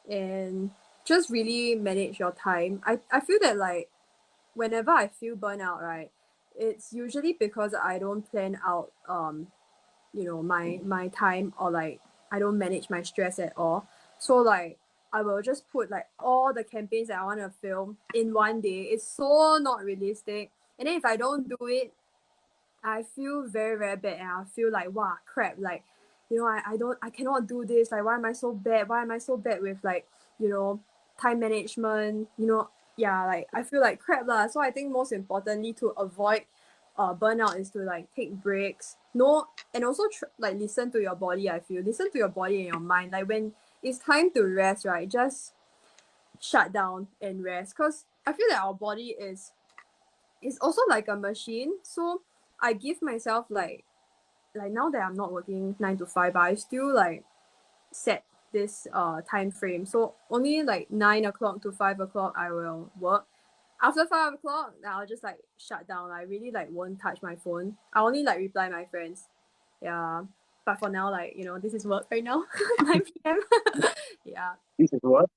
A: and just really manage your time. I feel that like whenever I feel burnout, right, it's usually because I don't plan out my time, or like I don't manage my stress at all. So like I will just put like all the campaigns that I want to film in one day. It's so not realistic. And then if I don't do it, I feel very, very bad, and I feel like, wow, crap, like, I cannot do this. Like, why am I so bad? Why am I so bad with like, time management? Yeah, like I feel like crap lah. So I think most importantly to avoid burnout is to like take breaks. No, and also like listen to your body. I feel listen to your body and your mind. Like when it's time to rest, right? Just shut down and rest. Cause I feel that our body is also like a machine. So I give myself like now that I'm not working 9 to 5, but I still like set this time frame. So only like 9 o'clock to 5 o'clock I will work. After 5 o'clock, I'll just like shut down. I really like won't touch my phone. I only like reply my friends. Yeah. But for now, like, this is work right now. 9 p.m. Yeah.
B: This is what?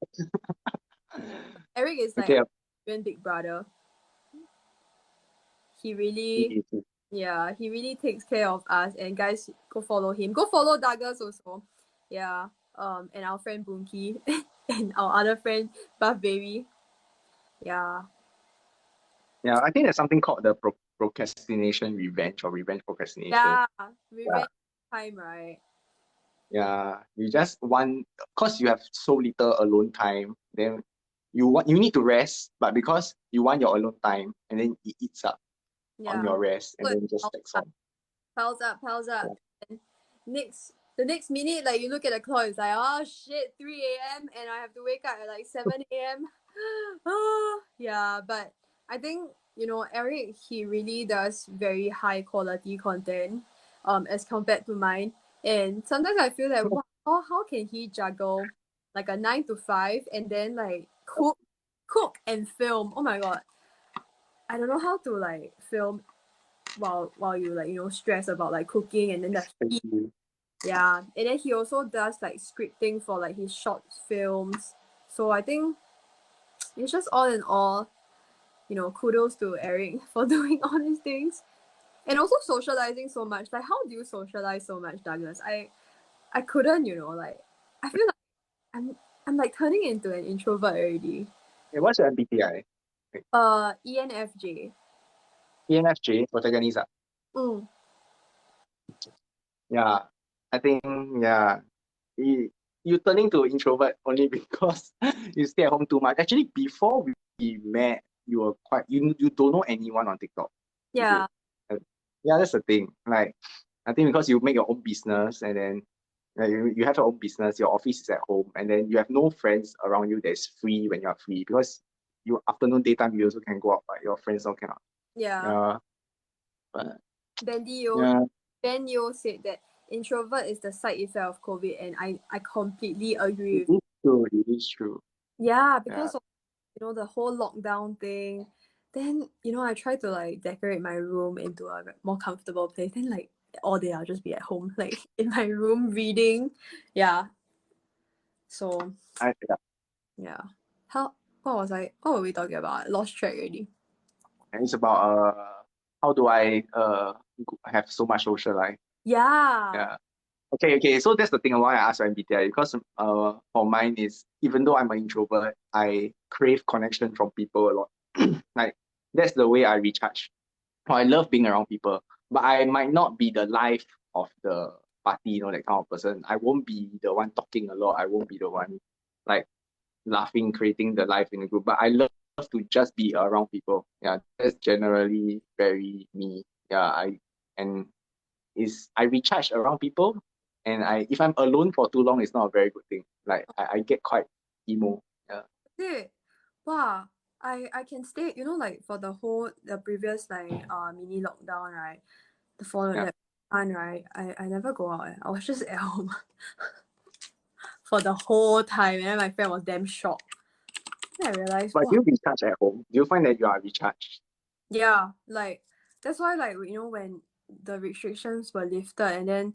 A: Eric is like
B: Okay.
A: even big brother. He really he really takes care of us. And guys, go follow him. Go follow Douglas also. Yeah. And our friend Bunky and our other friend Buff Baby. Yeah.
B: Yeah, I think there's something called the procrastination revenge or revenge procrastination.
A: Yeah. Revenge time, right?
B: Yeah, you just want, because you have so little alone time, then you need to rest, but because you want your alone time, and then it eats up on your rest, and
A: So
B: then just stacks on.
A: piles up. And the next minute, like you look at the clock, it's like, oh shit, 3 a.m. and I have to wake up at like 7 a.m. Yeah, but I think, Eric, he really does very high quality content as compared to mine. And sometimes I feel that, wow, how can he juggle like a 9 to 5 and then like cook and film? Oh my god. I don't know how to like film while you like stress about like cooking, and then the heat. Yeah, and then he also does like scripting for like his short films. So I think it's just all in all, kudos to Eric for doing all these things, and also socializing so much. Like, how do you socialize so much, Douglas? I couldn't, like I feel like I'm like turning into an introvert already.
B: Hey, what's your MBTI?
A: ENFJ.
B: ENFJ, protagonist. Yeah, I think, yeah, you turning to introvert only because you stay at home too much. Actually, before we met, you were quite, you don't know anyone on TikTok.
A: Yeah.
B: Yeah, that's the thing. Like, I think because you make your own business, and then you have your own business, your office is at home, and then you have no friends around you that's free when you're free, because you afternoon, daytime, you also can go out, but your friends all cannot.
A: Yeah.
B: But
A: Ben Yo said that introvert is the side effect of COVID, and I completely agree with
B: it is true.
A: Yeah, because of the whole lockdown thing. Then I try to like decorate my room into a more comfortable place. Then like all day I'll just be at home, like in my room reading. Yeah. So yeah. What were we talking about? I lost track already.
B: And it's about how do I have so much social life?
A: Yeah.
B: Okay. So that's the thing why I asked for MBTI, because for mine is, even though I'm an introvert, I crave connection from people a lot. Like, that's the way I recharge. I love being around people, but I might not be the life of the party, that kind of person. I won't be the one talking a lot. I won't be the one like laughing, creating the life in the group. But I love to just be around people. Yeah, that's generally very me. Yeah, I recharge around people, and if I'm alone for too long, it's not a very good thing. Like, I get quite emo. Yeah.
A: Dude, wow. I can stay, like for the previous like mini lockdown, right? For that time, right? I never go out. I was just at home for the whole time, and then my friend was damn shocked. Then I realized,
B: But do you recharge at home? Do you find that you are recharged?
A: yeah, like that's why, like, when the restrictions were lifted, and then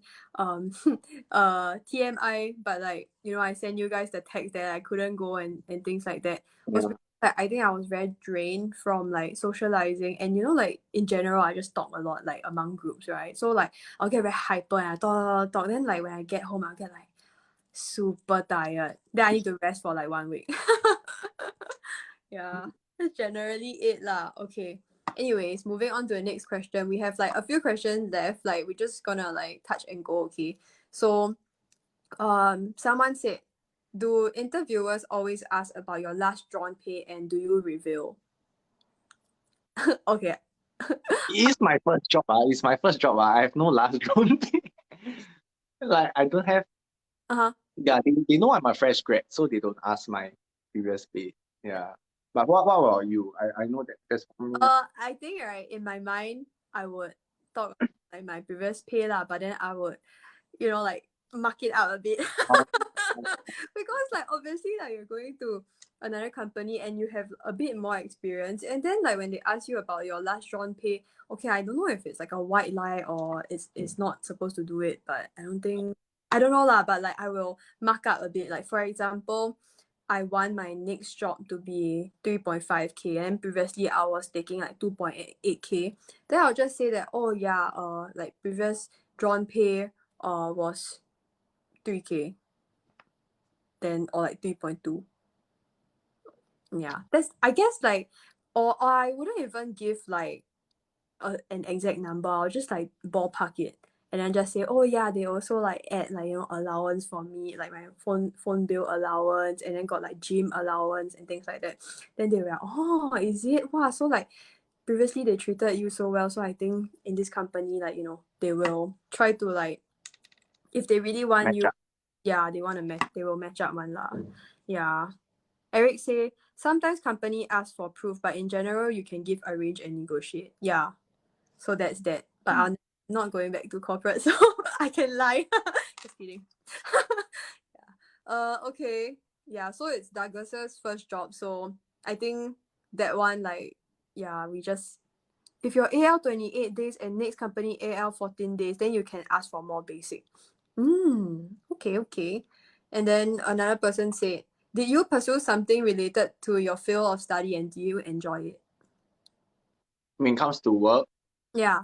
A: TMI, but like I sent you guys the text that I couldn't go and things like that was because like I think I was very drained from like socializing, and you know, like in general I just talk a lot like among groups, right? So like I'll get very hyper and I talk. Then like when I get home I'll get like super tired. Then I need to rest for like 1 week. Yeah, that's generally it lah. Okay. Anyways, moving on to the next question. We have like a few questions left. Like we're just gonna like touch and go, okay? So someone said, do interviewers always ask about your last drawn pay and do you reveal? Okay.
B: It is my first job. It's my first job. I have no last grown pay. Like I don't have.
A: Uh-huh.
B: Yeah, they know I'm a fresh grad, so they don't ask my previous pay. Yeah. But what about you? I know that that's for me.
A: I think right in my mind I would talk about, like my previous pay lah, but then I would, you know, like mark it out a bit.
B: Oh,
A: Because like obviously like you're going to another company and you have a bit more experience, and then like when they ask you about your last drawn pay, okay, I don't know if it's like a white lie or it's not supposed to do it, but I don't know lah, but like I will mark up a bit. Like for example, I want my next job to be 3.5K, and previously I was taking like 2.8K. Then I'll just say that, oh yeah, like previous drawn pay was 3K, then or like 3.2. Yeah, that's I guess like, or I wouldn't even give like an exact number. I'll just like ballpark it and then just say, oh yeah, they also like add like, you know, allowance for me, like my phone bill allowance, and then got like gym allowance and things like that. Then they were like, oh, is it? Wow, so like previously they treated you so well, so I think in this company, like, you know, they will try to like, if they really want
B: match
A: you,
B: up.
A: yeah, they will match up one lah. Yeah. Eric say sometimes company ask for proof, but in general you can give a range and negotiate. Yeah. So that's that. But I'm not going back to corporate, so I can lie. Just kidding. Yeah. Okay. Yeah, so it's Douglas's first job. So I think that one, like, yeah, we just, if you're AL 28 days and next company AL 14 days, then you can ask for more basic. Okay, okay. And then another person said, did you pursue something related to your field of study and do you enjoy it?
B: When it comes to work,
A: Yeah.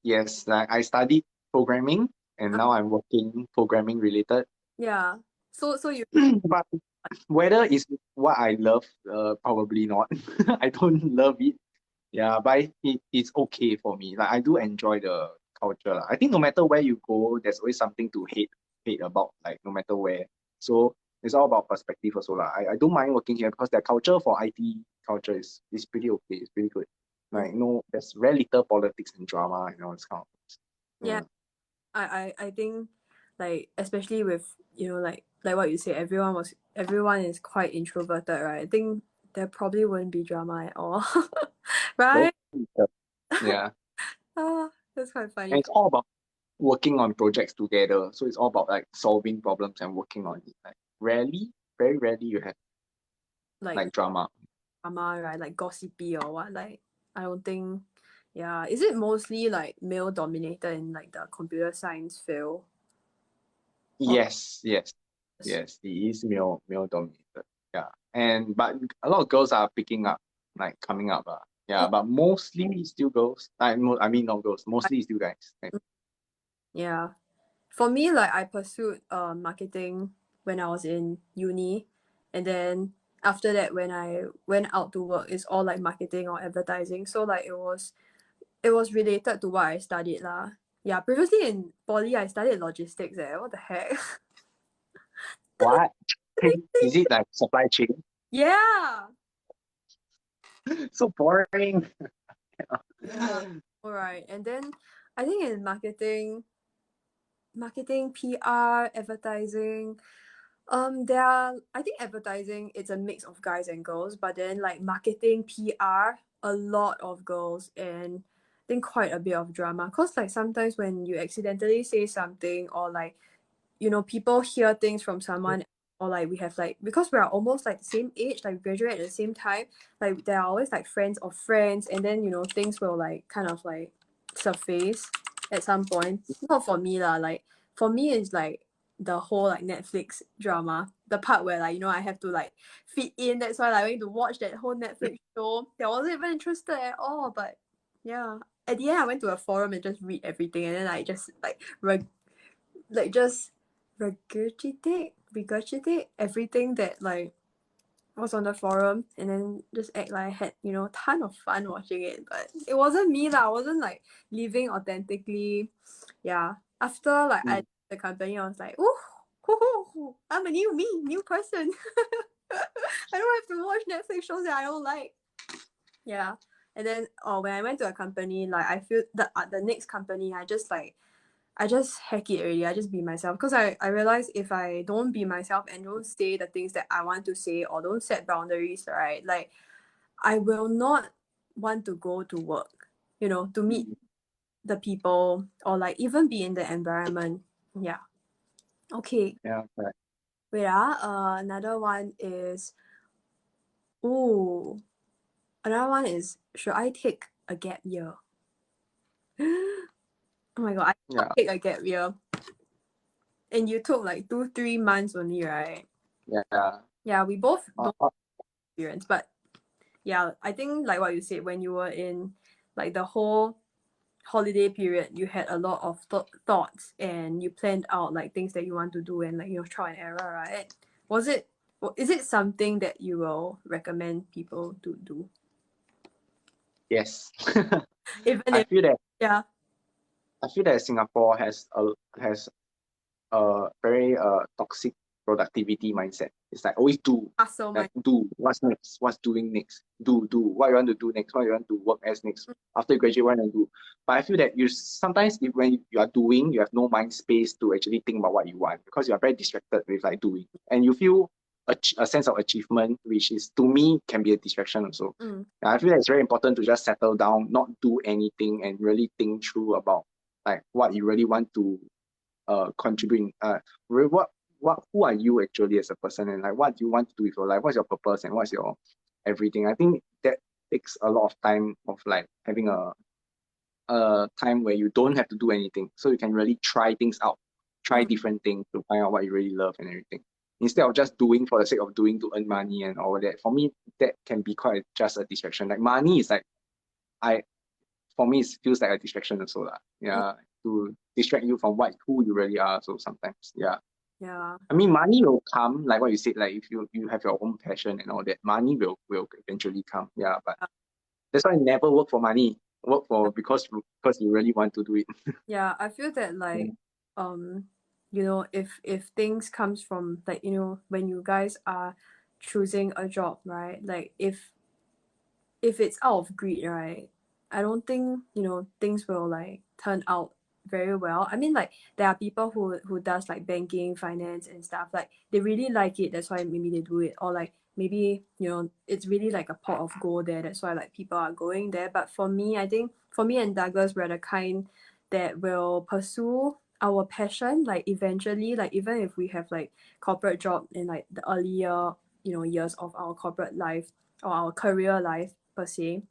B: yes. Like I studied programming and now I'm working programming related.
A: Yeah. So you
B: But whether it's what I love, probably not. I don't love it. Yeah, but it's okay for me. Like I do enjoy the culture lah. I think no matter where you go, there's always something to hate about. Like no matter where. So it's all about perspective also lah. I don't mind working here because their culture for IT culture is pretty okay. It's pretty good. Like no, there's very little politics and drama and all this kind of things.
A: yeah, I think like especially with, you know, like what you say, everyone is quite introverted, right? I think there probably wouldn't be drama at all. Right?
B: Yeah.
A: That's quite
B: And
A: funny.
B: it's all about working on projects together. So it's all about like solving problems and working on it. Like very rarely you have
A: Like
B: like drama.
A: drama, right? Like gossipy or what? Like I don't think. Yeah, is it mostly like male dominated in like the computer science field? Or
B: Yes. It is male dominated. Yeah. And but a lot of girls are picking up, like coming up. Yeah, but mostly it's still girls. I mean not girls, mostly it's still guys. Like,
A: yeah. For me, like I pursued marketing when I was in uni, and then after that when I went out to work, it's all like marketing or advertising. So like it was related to what I studied lah. Yeah, previously in poly I studied logistics. What the heck?
B: what? Is it like supply chain?
A: Yeah.
B: So boring.
A: All right, and then I think in marketing, PR, advertising. I think advertising it's a mix of guys and girls, but then like marketing, PR, a lot of girls, and I think quite a bit of drama. Cause like sometimes when you accidentally say something, or like, you know, people hear things from someone, or like we have like, because we are almost like the same age, like we graduate at the same time, like there are always like friends of friends, and then, you know, things will like kind of like surface at some point. Not for me lah, like for me it's like the whole like Netflix drama, the part where like, you know, I have to like fit in. That's why like, I went to watch that whole Netflix show. I wasn't even interested at all, but yeah. At the end, I went to a forum and just read everything, and then I just like just regurgitate everything that like was on the forum, and then just act like I had, you know, a ton of fun watching it. But it wasn't me lah. I wasn't like living authentically. Yeah. After like I left the company, I was like, ooh, I'm a new person. I don't have to watch Netflix shows that I don't like. Yeah. And then when I went to a company, like I feel that the next company, I just hack it already. I just be myself, because I realize if I don't be myself and don't say the things that I want to say or don't set boundaries, right, like I will not want to go to work, you know, to meet the people or like even be in the environment. Yeah. Okay.
B: Yeah, correct.
A: Wait, another one is, should I take a gap year? Oh my god, I
B: Yeah.
A: take a gap year. And you took like 2-3 months only, right?
B: Yeah.
A: Yeah, we both don't
B: Uh,
A: experience, but yeah, I think like what you said, when you were in like the whole holiday period, you had a lot of thoughts and you planned out like things that you want to do and like, you know, try and error, right? Is it something that you will recommend people to do?
B: yes.
A: Even
B: I
A: if,
B: feel that
A: yeah,
B: Singapore has a very toxic productivity mindset. It's like always do,
A: hustle
B: like
A: my,
B: do what's next, what's doing next, do what you want to do next, what you want to work as next. After you graduate, what you want to do. But I feel that you sometimes when you are doing, you have no mind space to actually think about what you want, because you are very distracted with like doing, and you feel a sense of achievement, which is to me can be a distraction also. I feel that it's very important to just settle down, not do anything, and really think through about like what you really want to contributing who are you actually as a person, and like what do you want to do with your life, what's your purpose and what's your everything. I think that takes a lot of time of like having a time where you don't have to do anything, so you can really try things out, try different things to find out what you really love and everything, instead of just doing for the sake of doing to earn money and all that. For me, that can be quite just a distraction. Like money is like, I for me, it feels like a distraction also lah. Yeah, to distract you from who you really are. So sometimes, yeah.
A: yeah,
B: I mean, money will come, like what you said. Like if you have your own passion and all that, money will eventually come. Yeah, but that's why I never work for money. Work for because you really want to do it.
A: yeah. I feel that like, you know, if things comes from like, you know, when you guys are choosing a job, right, like if it's out of greed, right, I don't think, you know, things will like turn out very well. I mean, like there are people who does like banking, finance and stuff, like they really like it, that's why maybe they do it. Or like maybe, you know, it's really like a pot of gold there, that's why like people are going there. But for me, I think for me and Douglas, we're the kind that will pursue our passion, like eventually, like even if we have like corporate job in like the earlier, you know, years of our corporate life or our career life per se.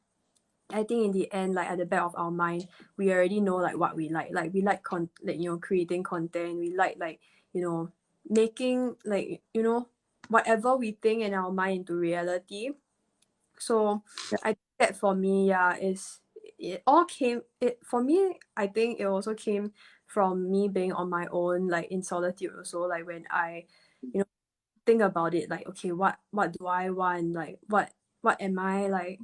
A: I think in the end, like at the back of our mind, we already know like what we like. Like we like like, you know, creating content. We like, you know, making like, you know, whatever we think in our mind into reality. So
B: Yeah.
A: I think that for me, yeah, it all came it for me, I think it also came from me being on my own, like in solitude also, like when I, you know, think about it, like okay, what do I want? Like what am I like,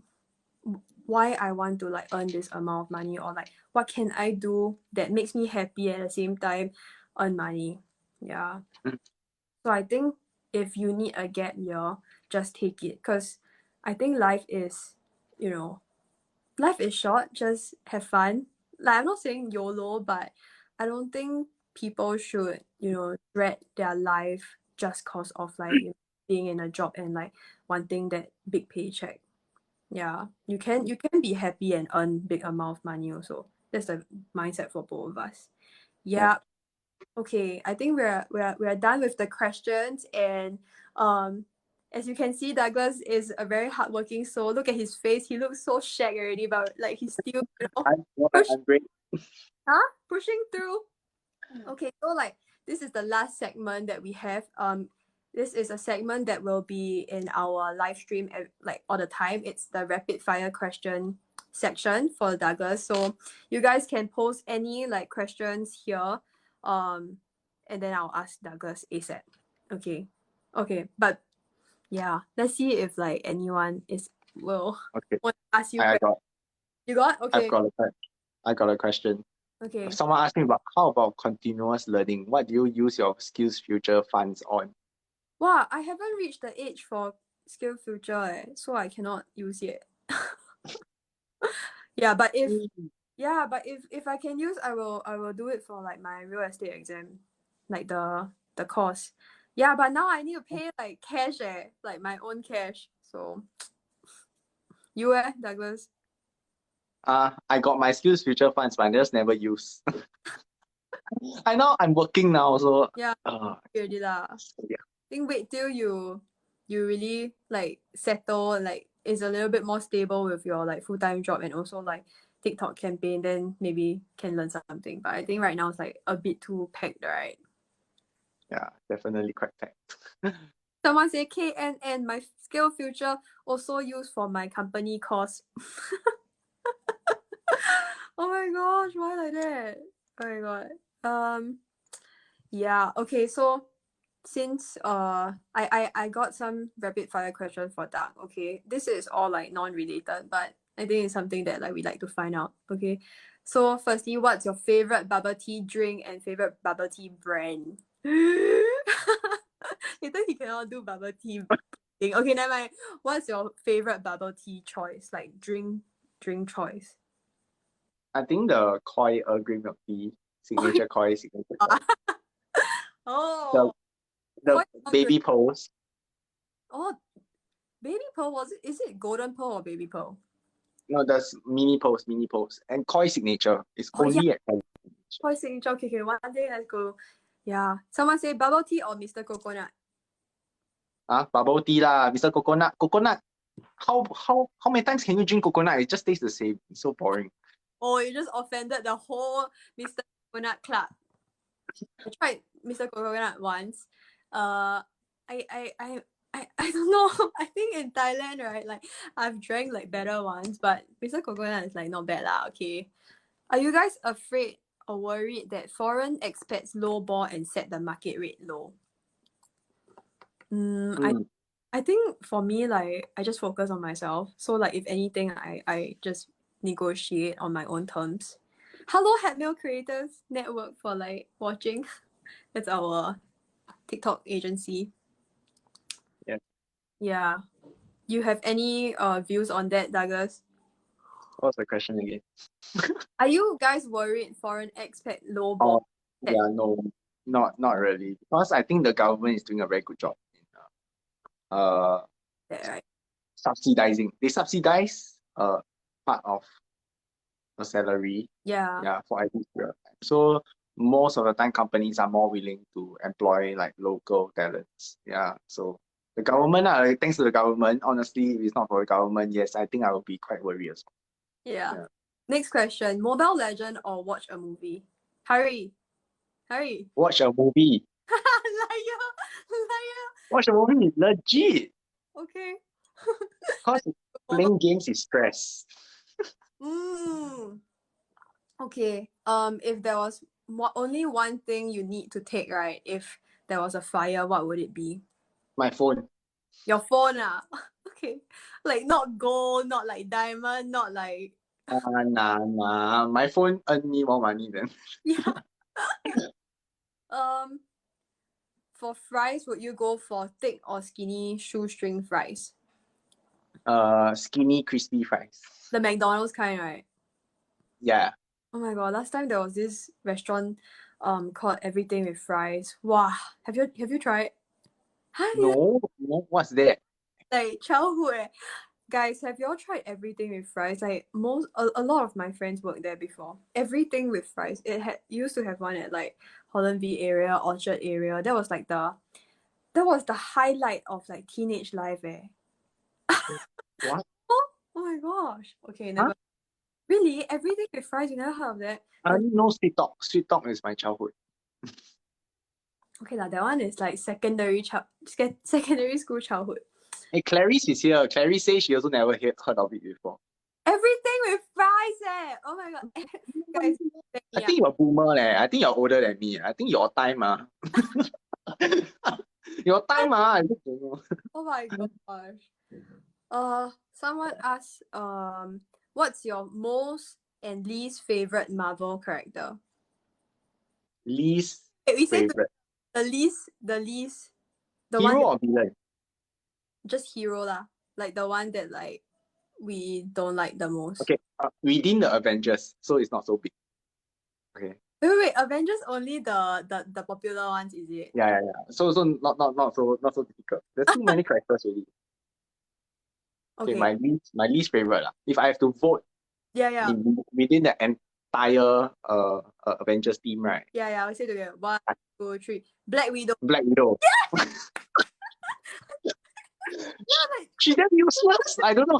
A: why I want to like earn this amount of money, or like what can I do that makes me happy at the same time earn money. Yeah. So I think if you need a gap year, just take it, because I think life is, you know, life is short, just have fun. Like I'm not saying YOLO, but I don't think people should, you know, dread their life just cause of like, you know, being in a job and like wanting that big paycheck. Yeah, you can be happy and earn big amount of money also. That's the mindset for both of us.
B: Yeah.
A: Yeah. Okay, I think we're done with the questions, and as you can see, Douglas is a very hardworking soul. Look at his face; he looks so shag already, but like he's still, you know, push,
B: I'm great.
A: pushing through. Okay, so like this is the last segment that we have. This is a segment that will be in our live stream like all the time. It's the rapid fire question section for Douglas. So you guys can post any like questions here. And then I'll ask Douglas ASAP. Okay. Okay. But yeah, let's see if like anyone will
B: Okay.
A: want to ask you
B: I
A: questions.
B: got
A: You got? Okay.
B: I got a question.
A: Okay.
B: Someone asked me about how about continuous learning? What do you use your skills future funds on?
A: Wow, I haven't reached the age for SkillsFuture, so I cannot use it. Yeah, but if I can use, I will do it for like my real estate exam, like the course. Yeah, but now I need to pay like cash, like my own cash. So you Douglas?
B: I got my skills future funds, but I just never use. I know I'm working now, so
A: Yeah, already lah.
B: yeah.
A: I think wait till you really like settle, like is a little bit more stable with your like full-time job and also like TikTok campaign, then maybe can learn something. But I think right now it's like a bit too packed, right?
B: Yeah, definitely quite packed.
A: Someone say KNN, my skill future also used for my company course. Oh my gosh, why like that? Oh my god. Yeah, okay, so since I got some rapid fire questions for Doug, okay? This is all like non-related, but I think it's something that like we like to find out, okay? So firstly, what's your favorite bubble tea drink and favorite bubble tea brand? Later he cannot do bubble tea thing. Okay, never mind. What's your favorite bubble tea choice? Like drink choice.
B: I think the Koi Earl Grey milk tea, signature Koi, signature Koi.
A: Oh,
B: The
A: quite
B: baby pearls.
A: oh, baby pearl is it golden pearl or baby pearl?
B: No, that's mini pearls. And Koi signature is
A: Oh yeah,
B: only at Koi.
A: Koi signature. Okay, one day let's go. Yeah. Someone say bubble tea or Mr. Coconut.
B: Bubble tea lah, Mr. Coconut. Coconut. How many times can you drink coconut? It just tastes the same. It's so boring.
A: Oh, you just offended the whole Mr. Coconut club. I tried Mr. Coconut once. I don't know. I think in Thailand, right? Like I've drank like better ones, but Mr. Coconut is like not bad lah. Okay. Are you guys afraid or worried that foreign expats lowball and set the market rate low? I think for me, like I just focus on myself. So like if anything, I just negotiate on my own terms. Hello, Hatmail Creators Network for like watching. That's our TikTok agency.
B: Yeah.
A: Yeah. You have any views on that, Douglas?
B: What's the question again?
A: Are you guys worried foreign expat lowball?
B: Yeah, no, not really. Because I think the government is doing a very good job in
A: That, right?
B: subsidizing. They subsidize part of the salary
A: Yeah.
B: for IT period of time. So most of the time companies are more willing to employ like local talents. Yeah. So the government, thanks to the government, honestly, if it's not for the government, yes, I think I would be quite worried as well.
A: Yeah. Next question. Mobile Legend or watch a movie? Hurry.
B: Watch a movie.
A: Liar.
B: Watch a movie, legit.
A: Okay.
B: Because playing games is stress.
A: Okay. If there was only one thing you need to take, right? If there was a fire, what would it be?
B: My phone.
A: Your phone, ah. Okay. Like not gold, not like diamond, not like
B: Nah. My phone earn me more money then.
A: yeah. For fries, would you go for thick or skinny shoestring fries?
B: Skinny crispy fries.
A: The McDonald's kind, right?
B: Yeah.
A: Oh my god, last time there was this restaurant called Everything with Fries. Wow. Have you tried?
B: No, what's that?
A: Like childhood. Guys, have y'all tried Everything with Fries? Like a lot of my friends worked there before. Everything with Fries. It used to have one at like Holland V area, Orchard area. That was the highlight of like teenage life,
B: What?
A: Oh my gosh. Okay, never. Really? Everything with Fries? You never heard of that?
B: I only know Sweet Talk. Sweet Talk is my childhood.
A: Okay, that one is like secondary school childhood.
B: Hey, Clarice is here. Clarice says she also never heard of it before.
A: Everything with fries, eh! Oh my god, guys, back
B: I
A: me up.
B: think you're a boomer, leh. I think you're older than me. I think your time, your time, I just don't know.
A: Oh my gosh. Someone asked, what's your most and least favorite Marvel character?
B: Least
A: Okay, we say
B: favorite.
A: the least, the one
B: Hero
A: that
B: or villain?
A: just hero lah, like the one that like we don't like the most.
B: Okay, within the Avengers, so it's not so big. Okay.
A: Wait, Avengers only the popular ones, is it?
B: Yeah. So not so difficult. There's too many characters already. Okay,
A: Okay.
B: my least favorite lah. If I have to vote
A: Yeah.
B: within the entire Avengers team, right?
A: Yeah, I'll say together. 1, 2, 3. Black Widow.
B: Black Widow.
A: Yeah, like,
B: She damn useless. I don't know.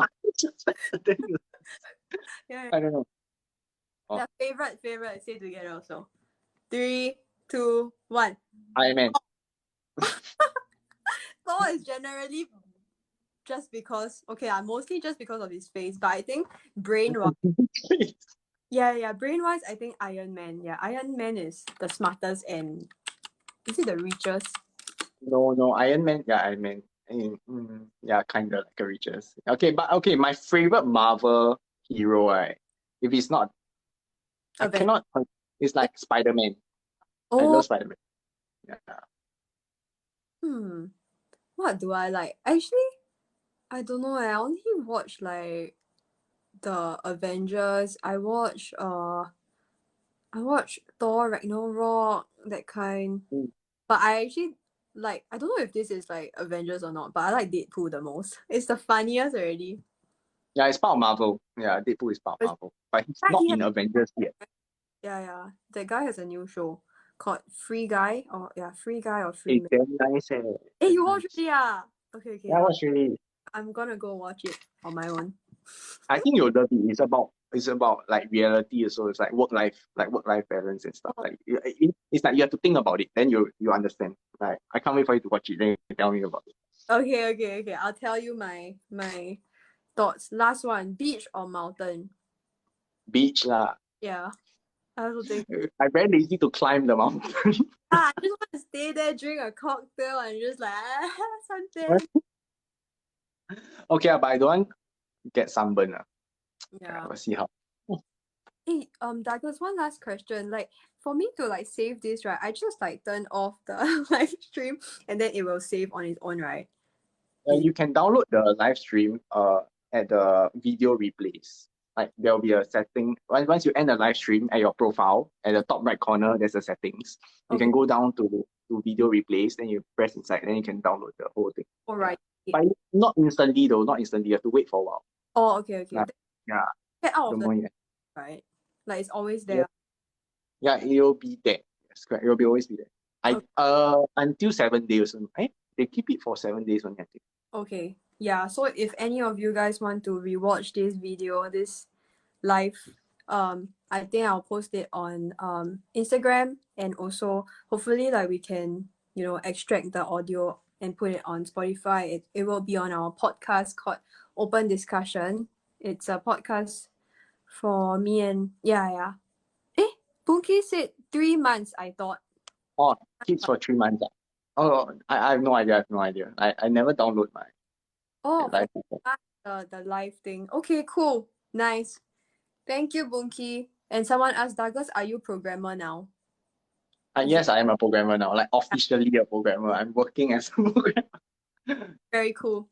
A: yeah.
B: I don't know.
A: Yeah, favorite. Say together also. 3, 2, 1.
B: Iron Man.
A: Thor is generally just because, okay, mostly just because of his face, but I think brain-wise, brain-wise, I think Iron Man. Yeah, Iron Man is the smartest and is it the richest?
B: No, Iron Man. Yeah, Iron Man. Yeah, kind of like a riches. Okay, but okay, my favorite Marvel hero, right? If it's not, I cannot. It's like Spider-Man. I
A: Oh,
B: love Spider-Man. Yeah.
A: what do I like? Actually, I don't know. I only watch like the Avengers. I watch Thor Ragnarok, that kind. But I actually like, I don't know if this is like Avengers or not, but I like Deadpool the most. It's the funniest already.
B: Yeah, it's part of Marvel. Yeah, Deadpool is part of Marvel, but he's not in Avengers yet.
A: Yeah. That guy has a new show called Free Guy or Free
B: It's
A: Man.
B: damn nice.
A: Hey, you watch it? Yeah. Okay.
B: Yeah, watch really.
A: I'm gonna go watch it on my own.
B: I think you'll love it. It's about like reality, so it's like work life balance and stuff. Like it's like you have to think about it, then you understand. Like I can't wait for you to watch it. Then you tell me about it.
A: Okay. I'll tell you my thoughts. Last one: beach or mountain?
B: Beach lah.
A: Yeah, I also think.
B: I'm very lazy to climb the mountain.
A: I just want to stay there, drink a cocktail, and just like something.
B: Okay, but I don't want to get sunburn.
A: Yeah.
B: We'll see how.
A: Hey, Douglas, one last question. Like, for me to like save this, right? I just like turn off the live stream, and then it will save on its own, right?
B: You can download the live stream at the video replays. Like there'll be a setting. Once you end the live stream at your profile, at the top right corner, there's a settings. You can go down to video replays, then you press inside, then you can download the whole thing.
A: All right.
B: But not instantly though, not instantly. You have to wait for a while.
A: Oh, okay.
B: Yeah.
A: Get out of
B: the
A: the right? Like it's always there.
B: Yeah, it'll be there. Yes, correct. It'll be always be there. Until 7 days. They keep it for 7 days only, I think.
A: Okay. Yeah. So if any of you guys want to rewatch this video, this live, I think I'll post it on Instagram, and also hopefully like we can, extract the audio and put it on Spotify. It will be on our podcast called Open Discussion. It's a podcast for me and Bunky said 3 months, I thought.
B: Oh, kids for 3 months. Oh, I have no idea. I never download my live.
A: The live thing. Okay, cool. Nice. Thank you, Bunky. And someone asked, Douglas, are you programmer now?
B: Yes, I am a programmer now. Like officially a programmer. I'm working as a programmer.
A: Very cool.